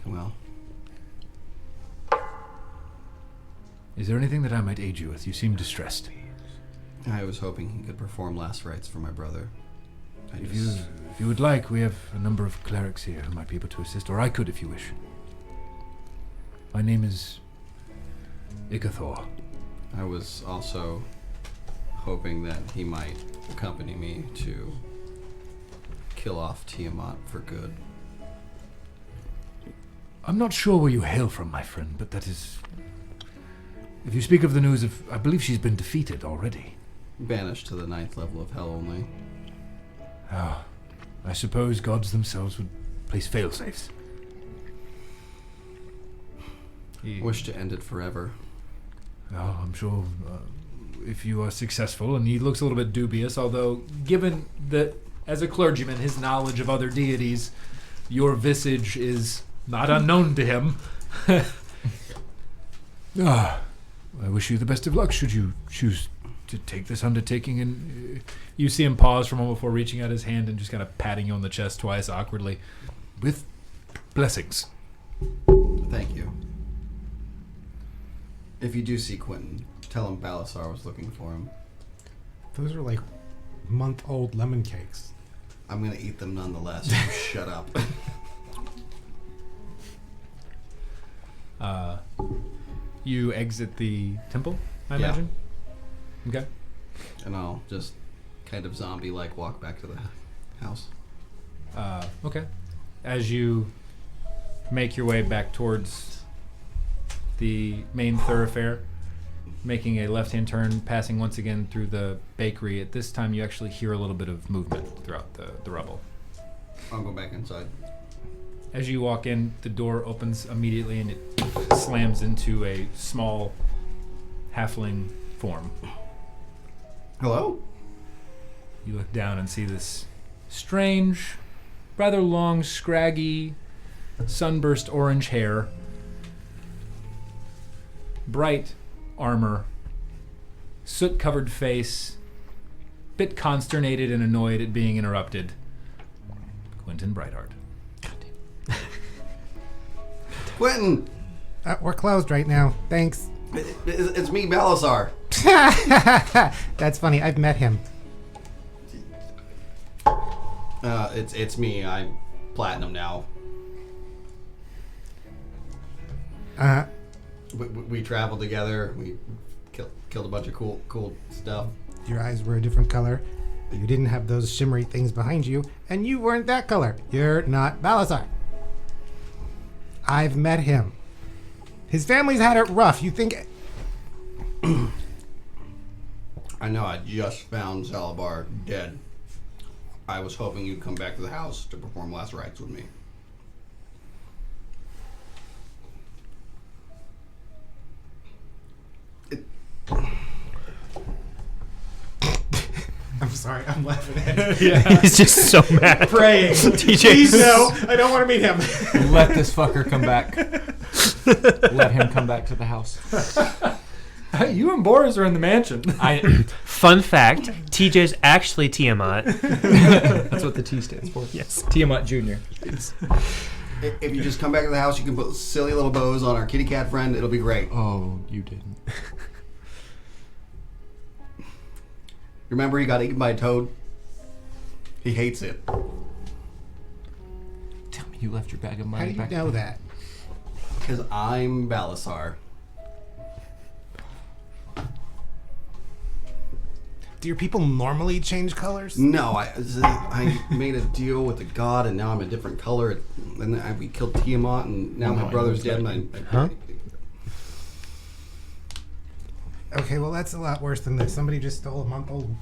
Well, Is there anything that I might aid you with? You seem distressed. I was hoping he could perform last rites for my brother. If you would like, we have a number of clerics here who might be able to assist, or I could if you wish. My name is Ikathor. I was also hoping that he might accompany me to kill off Tiamat for good. I'm not sure where you hail from, my friend, but that is... If you speak of the news of... I believe she's been defeated already. Banished to the 9th level of hell only. Ah, I suppose gods themselves would place failsafes. Wish to end it forever. Oh, I'm sure... If you are successful, and he looks a little bit dubious, although given that as a clergyman, his knowledge of other deities, your visage is not unknown to him. I wish you the best of luck should you choose to take this undertaking. And You see him pause for a moment before reaching out his hand and just kind of patting you on the chest twice awkwardly. with blessings. Thank you. If you do see Quentin, tell him Balasar was looking for him. Those are like month-old lemon cakes. I'm gonna eat them nonetheless. So shut up. You exit the temple, I Yeah. imagine? Okay. And I'll just kind of zombie-like walk back to the house. Okay. As you make your way back towards the main thoroughfare, making a left-hand turn, passing once again through the bakery. At this time, you actually hear a little bit of movement throughout the rubble. I'll go back inside. As you walk in, the door opens immediately and it slams into a small halfling form. Hello? You look down and see this strange, rather long, scraggy, sunburst orange hair, bright armor, soot-covered face, bit consternated and annoyed at being interrupted. Quentin Brightheart. Quentin! We're closed right now. Thanks. It's me, Balasar. That's funny. I've met him. It's me. I'm platinum now. We traveled together. We killed a bunch of cool stuff. Your eyes were a different color. You didn't have those shimmery things behind you, and you weren't that color. You're not Balasar. I've met him. His family's had it rough. You think... I know. I just found Zalabar dead. I was hoping you'd come back to the house to perform last rites with me. I'm sorry. I'm laughing at him. He's just so mad. Praying. Please, no. I don't want to meet him. Let this fucker come back. Let him come back to the house. You and Boris are in the mansion. Fun fact, TJ's actually Tiamat. That's what the T stands for. Yes. Tiamat Jr. If you just come back to the house, you can put silly little bows on our kitty cat friend. It'll be great. Oh, you didn't. Remember he got eaten by a toad? He hates it. Tell me you left your bag of How money do you back. know that? Because I'm Balasar. Do your people normally change colors? No, I made a deal with the god, and now I'm a different color. And then we killed Tiamat, and now my brother's dead. And Huh? Okay, well that's a lot worse than this. Somebody just stole a month-old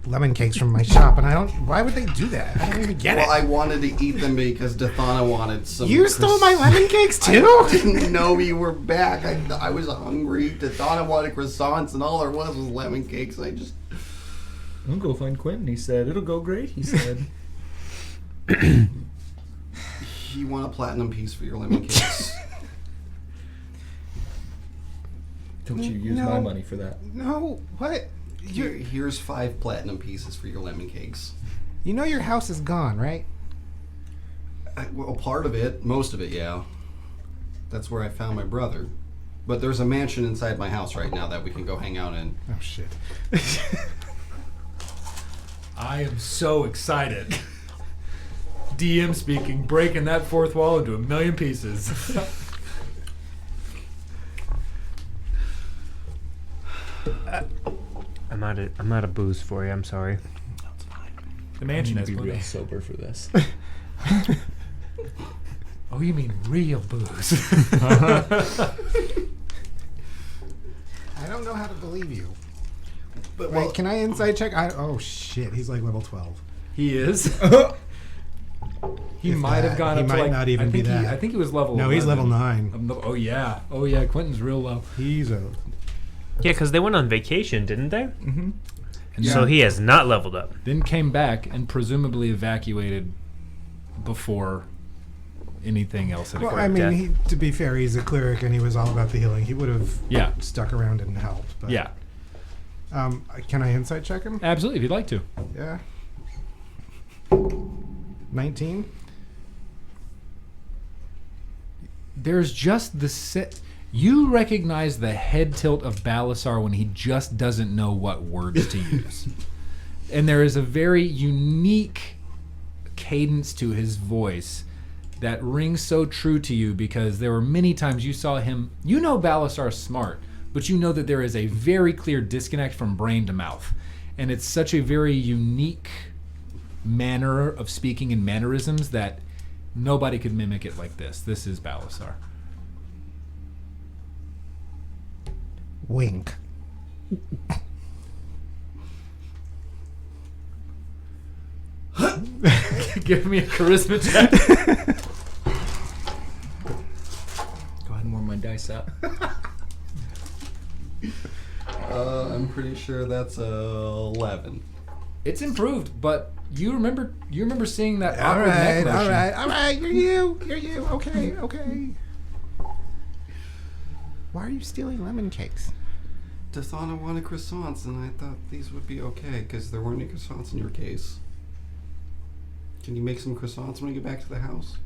lemon cakes from my shop, and I don't. Why would they do that? I don't even get Well, it. I wanted to eat them because Dathana wanted some. You stole my lemon cakes too? I didn't know you were back. I was hungry. Dathana wanted croissants, and all there was lemon cakes. I just. I'll go find Quentin, he said. It'll go great, he said. You want a platinum piece for your lemon cakes? Don't you use No. my money for that. No, what? Here's 5 platinum pieces for your lemon cakes. You know your house is gone, right? Well, part of it, most of it, yeah. That's where I found my brother. But there's a mansion inside my house right now that we can go hang out in. Oh shit. I am so excited. DM speaking, breaking that fourth wall into a million pieces. I'm out of booze for you. I'm sorry. That's fine. The mansion I has need to be plenty. real sober for this. Oh, you mean real booze? I don't know how to believe you. But Wait, can I inside check? Oh shit, he's like level 12. He is. He If might that, have gone he up to might like. not even I think be that. I think he was level. No, he's 11. level 9. Oh yeah. Oh yeah. Quentin's real low. He's a. Yeah, because they went on vacation, didn't they? Mm-hmm. And So then, he has not leveled up. then came back and presumably evacuated before anything else had Well, occurred. I mean, Death. to be fair, he's a cleric and he was all about the healing. He would have Yeah. stuck around and helped. But, Yeah. Can I insight check him? Absolutely. If you'd like to. Yeah. 19. There's just the you recognize the head tilt of Balasar when he just doesn't know what words to use. And there is a very unique cadence to his voice that rings so true to you because there were many times you saw him. You know Balasar's smart, but you know that there is a very clear disconnect from brain to mouth. And it's such a very unique manner of speaking and mannerisms that Nobody could mimic it like this. This is Balasar. Wink. Give me a charisma check. Go ahead and warm my dice up. I'm pretty sure that's 11. It's improved, but you remember seeing that All awkward neck right, motion. all right. You're you. Okay. Why are you stealing lemon cakes? Dathana wanted croissants, and I thought these would be okay because there weren't any croissants in your case. Can you make some croissants when we get back to the house?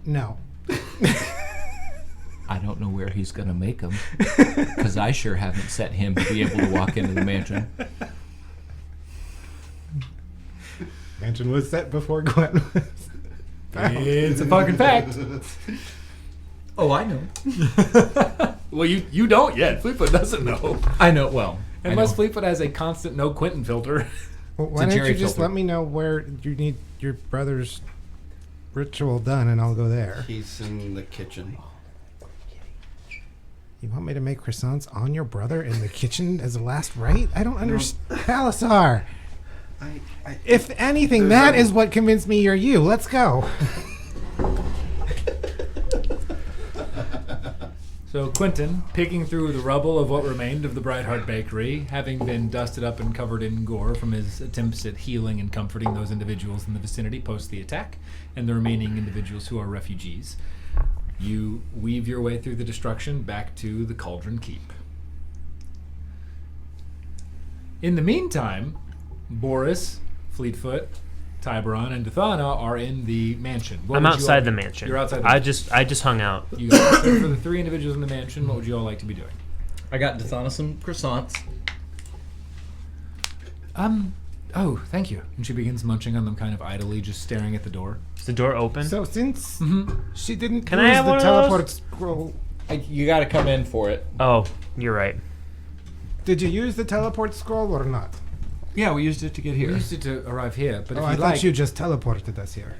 No. I don't know where he's gonna make them, because I sure haven't set him to be able to walk into the mansion. Mansion was set before Gwen was. It's a fucking fact. Oh, I know. Well, you don't yet. Fleetfoot doesn't know. I know. Well, Unless I know. Fleetfoot has a constant no Quentin filter. Well, why a don't you Jerry just filter. let me know where you need your brother's ritual done, and I'll go there. He's in the kitchen. You want me to make croissants on your brother in the kitchen as a last rite? I don't understand. Balasar, if anything, that is what convinced me you're you. Let's go. So Quentin, picking through the rubble of what remained of the Brightheart Bakery, having been dusted up and covered in gore from his attempts at healing and comforting those individuals in the vicinity post the attack, and the remaining individuals who are refugees, you weave your way through the destruction back to the Cauldron Keep. In the meantime, Boris, Fleetfoot, Tiberon, and Dathana are in the mansion. What I'm would you outside all- the mansion. You're outside the I mansion. just hung out. You guys, so for the three individuals in the mansion, what would you all like to be doing? I got Dathana some croissants. Oh, thank you. And she begins munching on them kind of idly, just staring at the door. Is the door open? So since she didn't Can I use have the one of teleport those? scroll, You got to come in for it. Oh, you're right. did you use the teleport scroll or not? Yeah, we used it to get We here. used it to arrive here, but Oh, if I you'd thought like, you just teleported us here.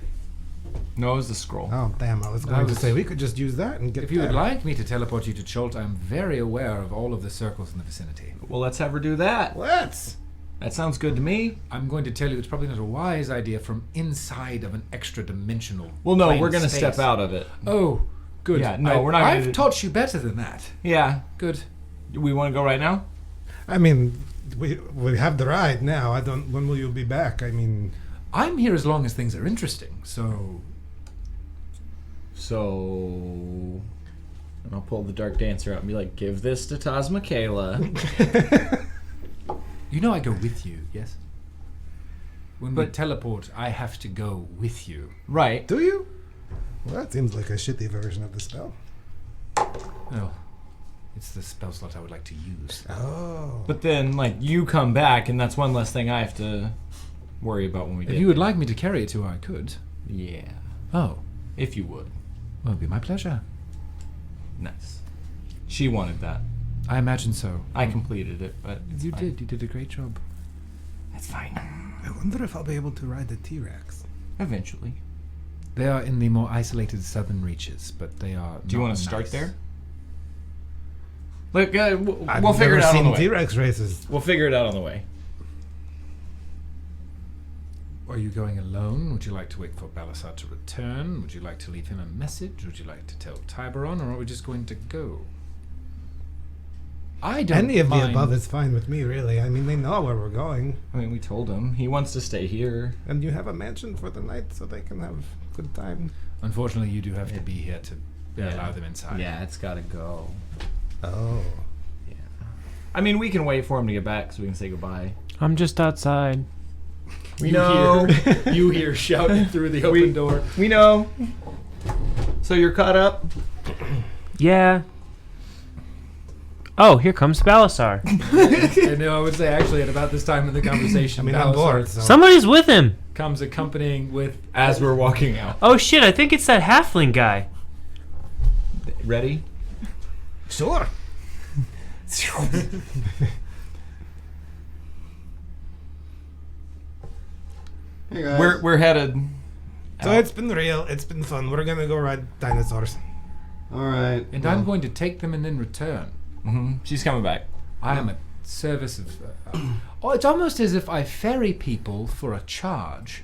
No, it was the scroll. Oh, damn! I was That going to was- say we could just use that and get. if you would there. like me to teleport you to Cholt, I'm very aware of all of the circles in the vicinity. Well, let's have her do that. Let's. That sounds good to me. I'm going to tell you it's probably not a wise idea from inside of an extra dimensional. Well, no, plane we're of going to space. step out of it. Oh, good. Yeah, no, we're not I've gonna- taught you better than that. Yeah. Good. We want to go right now? I mean, we have the ride now. I don't. When will you be back? I mean, I'm here as long as things are interesting, so So... And I'll pull the Dark Dancer out and be like, give this to Taz Michaela. you know I go with you, yes? When we But- teleport, I have to go with you. Right. do you? Well, that seems like a shitty version of the spell. Oh, it's the spell slot I would like to use. Oh. But then, like, you come back, and that's one less thing I have to worry about when we If get you would like me to carry it to where I could. Yeah. Oh, If you would. well, it'd be my pleasure. Nice. She wanted that. I imagine so. I completed it, but it's You fine. did. You did a great job. That's fine. I wonder if I'll be able to ride the T-Rex. Eventually. They are in the more isolated southern reaches, but they are. Do you not want to start nice. there? Look, we'll I've figure it never out on the seen way. T-Rex races. We'll figure it out on the way. Are you going alone? Would you like to wait for Balasar to return? Would you like to leave him a message? Would you like to tell Tiberon, or are we just going to go? I don't Any of the mind. above is fine with me, really. I mean, they know where we're going, I mean, we told him. He wants to stay here. and you have a mansion for the night, so they can have a good time. Unfortunately, you do have to be here to allow them inside. Yeah, it's got to go. Oh. Yeah. I mean, we can wait for him to get back so we can say goodbye. I'm just outside. We know. You hear shouting through the open door. We know. So you're caught up? Yeah. Oh, here comes Balasar. I know. I would say actually at about this time in the conversation, I mean, I'm Balasar bored, so. Somebody's with him. comes accompanying with. As we're walking out. Oh shit, I think it's that halfling guy. Ready? Sure. Hey guys. We're headed. So it's been real. It's been fun. We're gonna go ride dinosaurs. All right. And I'm going to take them and then return. She's coming back. I am at service of. It's almost as if I ferry people for a charge,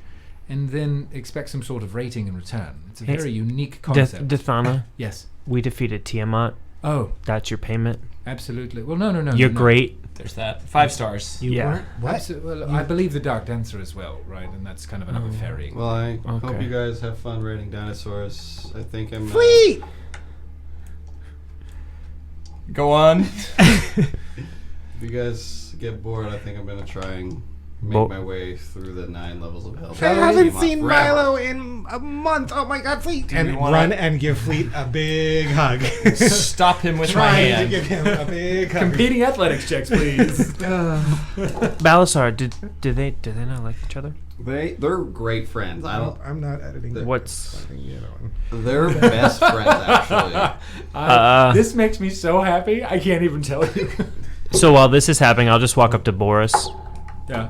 and then expect some sort of rating in return. It's a very unique concept. Dithana, Yes. we defeated Tiamat. Oh, That's your payment. absolutely. Well, no. You're no. great. There's that. 5 stars. You Yeah. weren't? What? Well, I believe the Dark Dancer as well, right? And that's kind of another ferry. Well, I hope Okay. you guys have fun raiding dinosaurs. I think I'm. Fleet! Go on. If you guys get bored, I think I'm gonna try and make Bo- my way through the 9 levels of hell. I haven't Tiamat seen forever. Milo in a month. Oh my god, Fleet! you And wanna- run and give Fleet a big hug. Stop him with my Trying to hand. give him a big hug. Competing athletics checks, please. Balasar, did they not like each other? They're great friends. I don't. I'm not editing. What's They're best friends actually. This makes me so happy. I can't even tell you. so while this is happening, I'll just walk up to Boris. Yeah.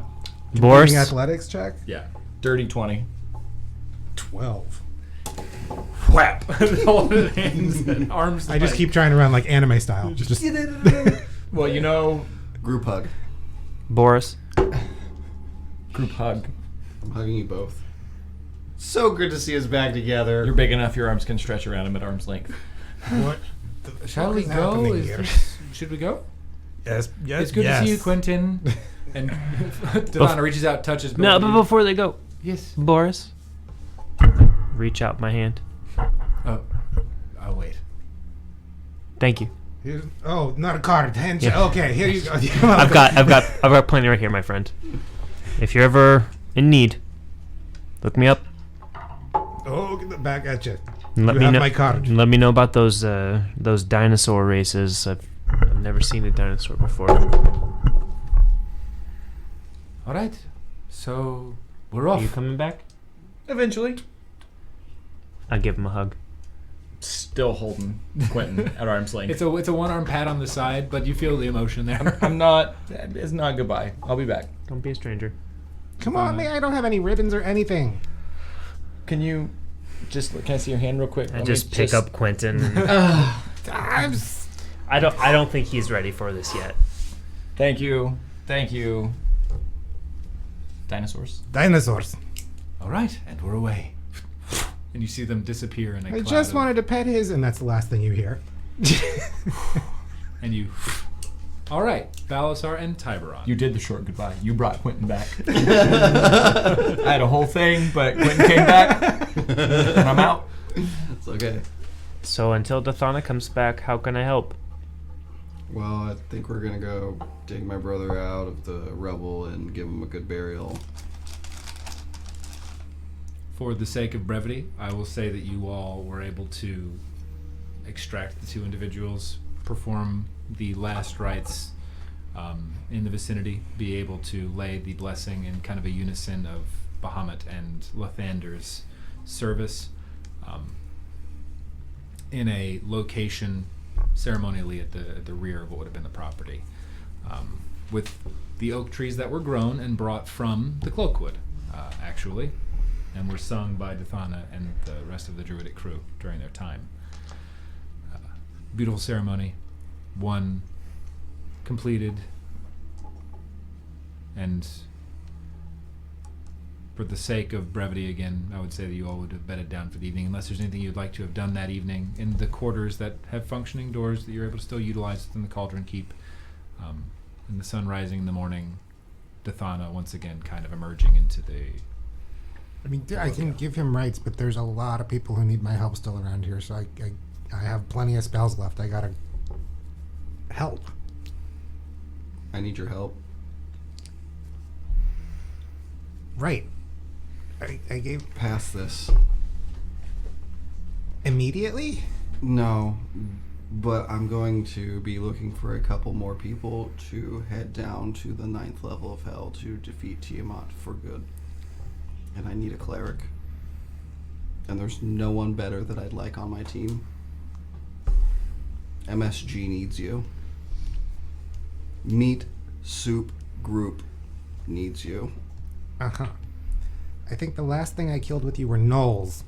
Boris, athletics check? Yeah. Dirty 20. 12. Whap. All the hands and arms. I just keep trying to run like anime style. Just Well, you know, Group hug. Boris, group hug. I'm hugging you both. So good to see us back together. You're big enough, your arms can stretch around him at arm's length. what? Shall we is go? happening here? Should we go? Yes. Yes. It's good to see you, Quentin. And Devana reaches out, touches. both no, of but you. before they go, Yes. Boris, reach out my hand. Oh. Oh wait. Thank you. Oh, not a card. Handshake. Yeah. Okay, here you go. I've got plenty right here, my friend. If you're ever in need, look me up. Oh, get the back at you. And let You me have know. my card. Let me know about those dinosaur races. I've never seen a dinosaur before. All right. So we're Are off. you coming back? Eventually. I'll give him a hug. Still holding Quentin at arm's length. It's a one-arm pat on the side, but you feel the emotion there. I'm not. It's not goodbye. I'll be back. Don't be a stranger. Come on, man. I don't have any ribbons or anything. Can you just? Can I see your hand real quick? I Let me just pick up Quentin. I'm s- I don't think he's ready for this yet. Thank you. Thank you. Dinosaurs. dinosaurs. All right, and we're away. And you see them disappear in a I cloud just of- wanted to pet his, and that's the last thing you hear. And you. All right, Balasar and Tiberon. You did the short goodbye. You brought Quentin back. I had a whole thing, but Quentin came back, and I'm out. It's okay. So until Dathana comes back, how can I help? Well, I think we're gonna go dig my brother out of the rubble and give him a good burial. For the sake of brevity, I will say that you all were able to extract the 2 individuals, perform the last rites in the vicinity, be able to lay the blessing in kind of a unison of Bahamut and Lathander's service in a location ceremonially at the rear of what would have been the property, with the oak trees that were grown and brought from the Cloakwood, actually, and were sung by Dathana and the rest of the Druidic crew during their time. Beautiful ceremony, one completed, and for the sake of brevity again, I would say that you all would have bedded down for the evening, unless there's anything you'd like to have done that evening in the quarters that have functioning doors that you're able to still utilize within the Cauldron Keep. In the sun rising in the morning, Dathana once again kind of emerging into the... I mean, I can give him rights, but there's a lot of people who need my help still around here, so I have plenty of spells left. I gotta help. I need your help. Right. I gave Pass this. immediately? No, but I'm going to be looking for a couple more people to head down to the 9th level of hell to defeat Tiamat for good. And I need a cleric. And there's no one better that I'd like on my team. MSG needs you. Meat Soup Group needs you. Uh-huh. I think the last thing I killed with you were gnolls.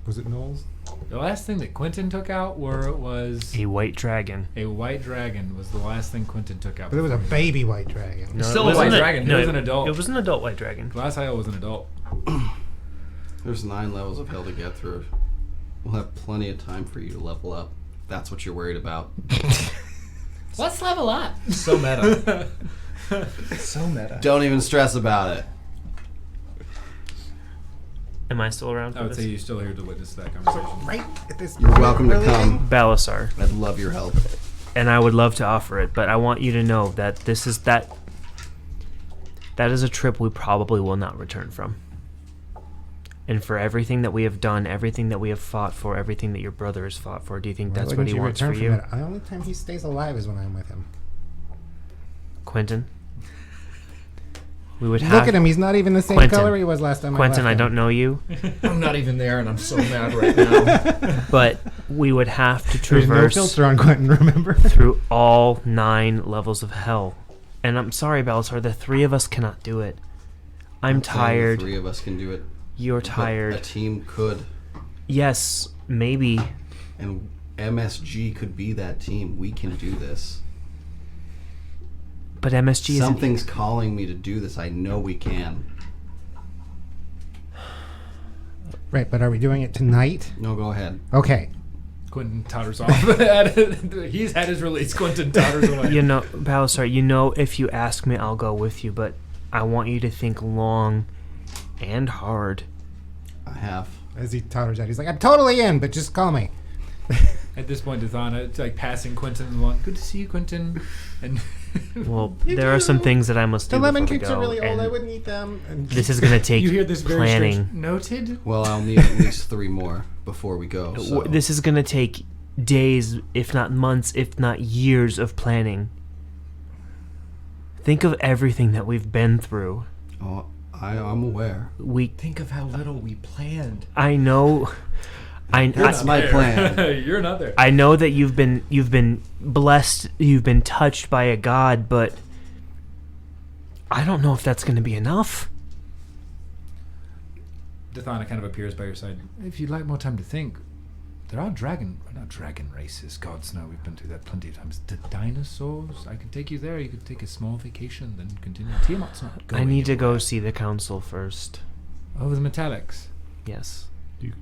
Was it gnolls? The last thing that Quentin took out was A white dragon. a white dragon. Was the last thing Quentin took out. But it was a before he- baby white dragon. No, Still it a wasn't white dragon. It was an adult. It was an adult white dragon. The last IO was an adult. There's 9 levels of hell to get through. We'll have plenty of time for you to level up. That's what you're worried about. Let's level up. So meta. So meta. Don't even stress about it. Am I still around for I would this? say you're still here to witness that conversation. Right at this You're welcome to early come. game? Balasar. I'd love your help. And I would love to offer it, but I want you to know that that is a trip we probably will not return from. And for everything that we have done, everything that we have fought for, everything that your brother has fought for, do you think Why that's what wouldn't he you wants for return you? from it? The only time he stays alive is when I'm with him. Quentin? We would Look have at him. He's not even the same Quentin. color he was last time Quentin, I I left don't know you, I'm not even there, and I'm so mad right now. but we would have to There's no traverse filter on Quentin, remember? through all 9 levels of hell. And I'm sorry, Balasar, the 3 of us cannot do it. I'm saying tired. The 3 of us can do it. You're but tired. A team could. Yes, maybe. And MSG could be that team. We can do this. But MSG is Something's calling me to do this. I know we can. Right, but are we doing it tonight? No, go ahead. Okay. Quentin totters off. He's had his release. Quentin totters away. You know, Balasar, you know, if you ask me, I'll go with you, but I want you to think long and hard. I have. As he totters out, he's like, I'm totally in, but just call me. At this point, Dathana, it's like passing Quentin along. Good to see you, Quentin. And Well, there are some things that I must do The lemon before we cakes are go, really old. and I wouldn't eat them. And this is going to take you hear this very planning. strange noted. Well, I'll need at least 3 more before we go. So. This is going to take days, if not months, if not years of planning. Think of everything that we've been through. Oh, I'm aware. Think of how little we planned. I know. That's my plan. You're not there. I know that you've been blessed, you've been touched by a god, but I don't know if that's going to be enough. Dathana kind of appears by your side. If you'd like more time to think, there are not dragon races. Gods know, we've been through that plenty of times. The dinosaurs, I could take you there. You could take a small vacation, then continue. Tiamat's not going I need to go anywhere. see the council first. Oh, the metallics. Yes.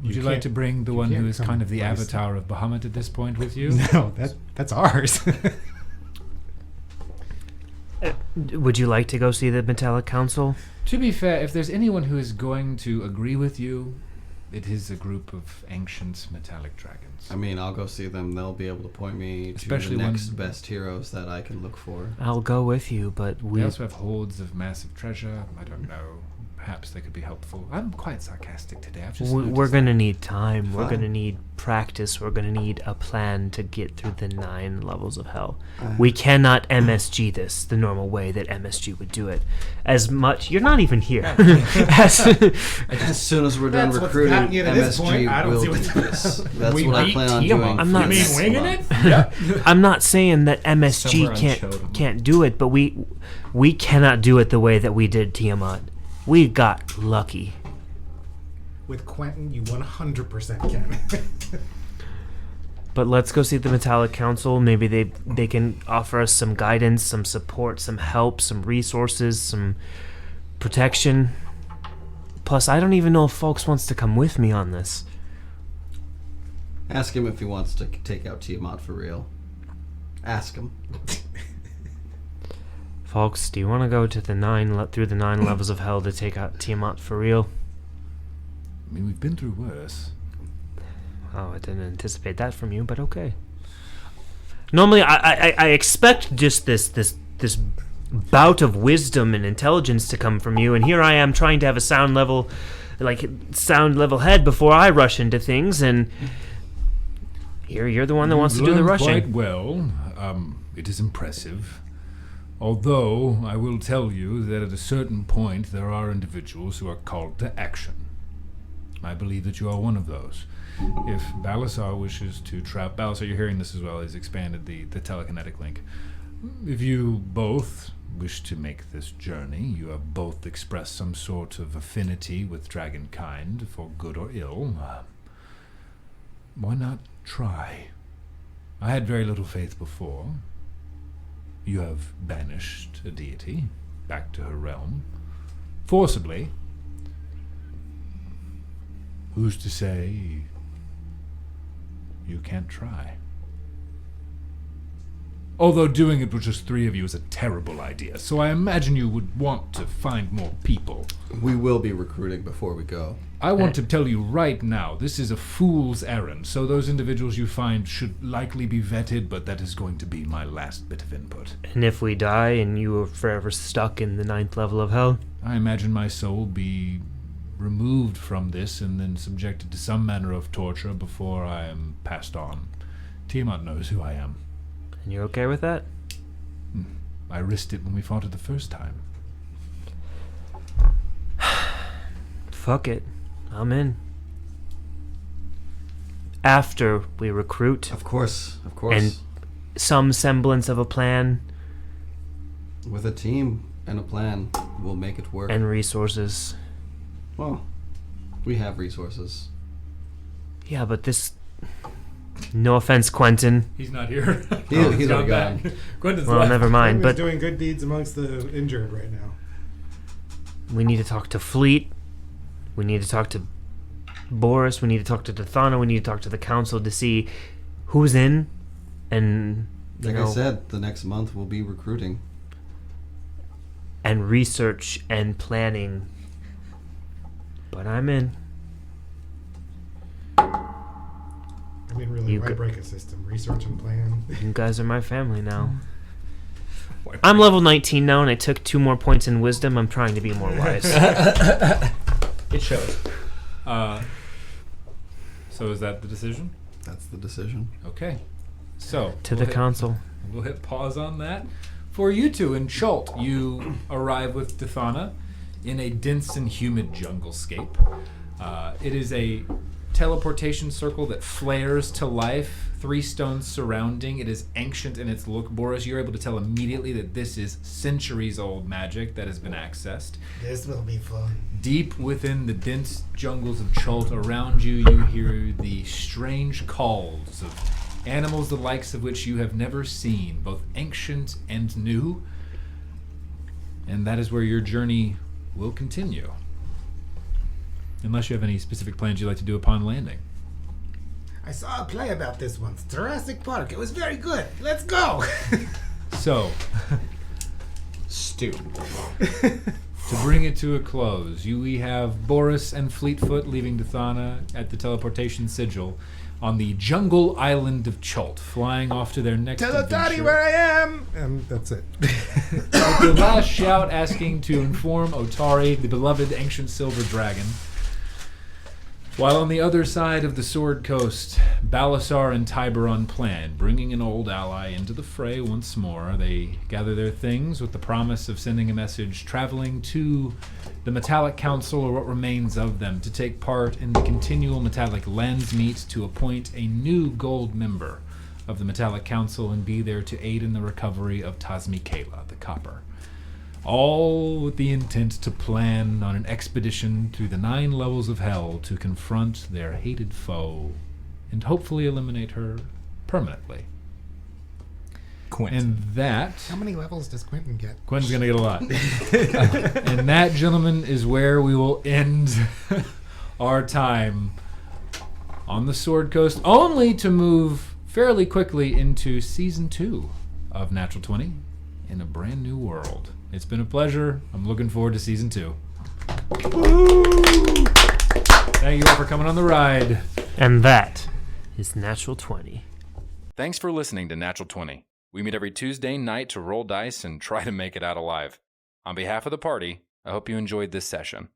Would you like to bring the one who can't is come kind of the twice. avatar of Bahamut at this point with you? No, that's ours. Would you like to go see the Metallic Council? To be fair, if there's anyone who is going to agree with you, it is a group of ancient metallic dragons. I mean, I'll go see them. They'll be able to point me to Especially the when- next best heroes that I can look for. I'll go with you, but We also have hordes of massive treasure. I don't know. Perhaps they could be helpful. I'm quite sarcastic today. I've just we're noticed going to need time. We're Fine. going to need practice. We're going to need a plan to get through the 9 levels of hell. Uh, We cannot MSG this the normal way that MSG would do it. As much... You're not even here. As soon as we're done That's what's recruiting, gotten you to this point. I MSG don't will see do what's- this. That's We what I beat plan on Tiamat. doing. I'm for not- the You mean next winging month. it? Yeah. I'm not saying that Somewhere MSG on can't Chodom. do it, but we cannot do it the way that we did Tiamat. We got lucky. With Quentin, you 100% can. But let's go see the Metallic Council. Maybe they can offer us some guidance, some support, some help, some resources, some protection. Plus, I don't even know if Folks wants to come with me on this. Ask him if he wants to take out Tiamat for real. Ask him. Folks, do you want to go to through the 9 levels of hell to take out Tiamat for real? I mean, we've been through worse. Oh, I didn't anticipate that from you, but okay. Normally, I expect just this bout of wisdom and intelligence to come from you, and here I am trying to have a sound level head before I rush into things, and here you're the one that wants to do the Learned rushing. Quite well. It is impressive. Although I will tell you that at a certain point there are individuals who are called to action. I believe that you are one of those. If Balasar wishes to Balasar, you're hearing this as well. He's expanded the telekinetic link. If you both wish to make this journey. You have both expressed some sort of affinity with dragonkind, for good or ill. Why not try? I had very little faith before. You have banished a deity back to her realm, forcibly. Who's to say you can't try? Although doing it with just 3 of you is a terrible idea, so I imagine you would want to find more people. We will be recruiting before we go. I want to tell you right now, this is a fool's errand, so those individuals you find should likely be vetted, but that is going to be my last bit of input. And if we die and you are forever stuck in the 9th level of hell? I imagine my soul will be removed from this and then subjected to some manner of torture before I am passed on. Tiamat knows who I am. And you're okay with that? I risked it when we fought it the first time. Fuck it. I'm in. After we recruit Of course. and some semblance of a plan With a team and a plan, we'll make it work. and resources. Well, we have resources. Yeah, but this... No offense, Quentin. He's not here. He's already gone. Quentin's Well, left. never mind, Quentin's but doing good deeds amongst the injured right now. we need to talk to Fleet. We need to talk to Boris. We need to talk to Dathana. We need to talk to the council to see who's in. And, you Like know, I said, the next month we'll be recruiting. and research and planning. But I'm in. I mean, really, You why go- break a system? Research and plan. You guys are my family now. I'm level 19 now, and I took 2 more points in wisdom. I'm trying to be more wise. It shows. So is that the decision? That's the decision. Okay. So To we'll the council. We'll hit pause on that. For you two in Chult, you arrive with Dathana in a dense and humid junglescape. It is a teleportation circle that flares to life, 3 stones surrounding. It is ancient in its look. Boris, you're able to tell immediately that this is centuries-old magic that has been accessed. This will be fun. Deep within the dense jungles of Chult, around you, you hear the strange calls of animals the likes of which you have never seen, both ancient and new. And that is where your journey will continue. Unless you have any specific plans you'd like to do upon landing. I saw a play about this once. Jurassic Park. It was very good. Let's go. So, Stew. to bring it to a close, we have Boris and Fleetfoot leaving Dathana at the teleportation sigil on the jungle island of Chult, flying off to their next Tell adventure. Daddy where I am. And that's it. With the last shout asking to inform Otari, the beloved ancient silver dragon. While on the other side of the Sword Coast, Balasar and Tiberon plan, bringing an old ally into the fray once more. They gather their things with the promise of sending a message traveling to the Metallic Council, or what remains of them, to take part in the continual Metallic Lens meet to appoint a new gold member of the Metallic Council and be there to aid in the recovery of Tasmi Kayla, the Copper. All with the intent to plan on an expedition through the 9 levels of hell to confront their hated foe and hopefully eliminate her permanently. Quentin. And that... How many levels does Quentin get? Quinn's going to get a lot. And that, gentlemen, is where we will end our time on the Sword Coast, only to move fairly quickly into Season 2 of Natural 20 in a brand new world. It's been a pleasure. I'm looking forward to Season 2. Thank you all for coming on the ride. And that is Natural 20. Thanks for listening to Natural 20. We meet every Tuesday night to roll dice and try to make it out alive. On behalf of the party, I hope you enjoyed this session.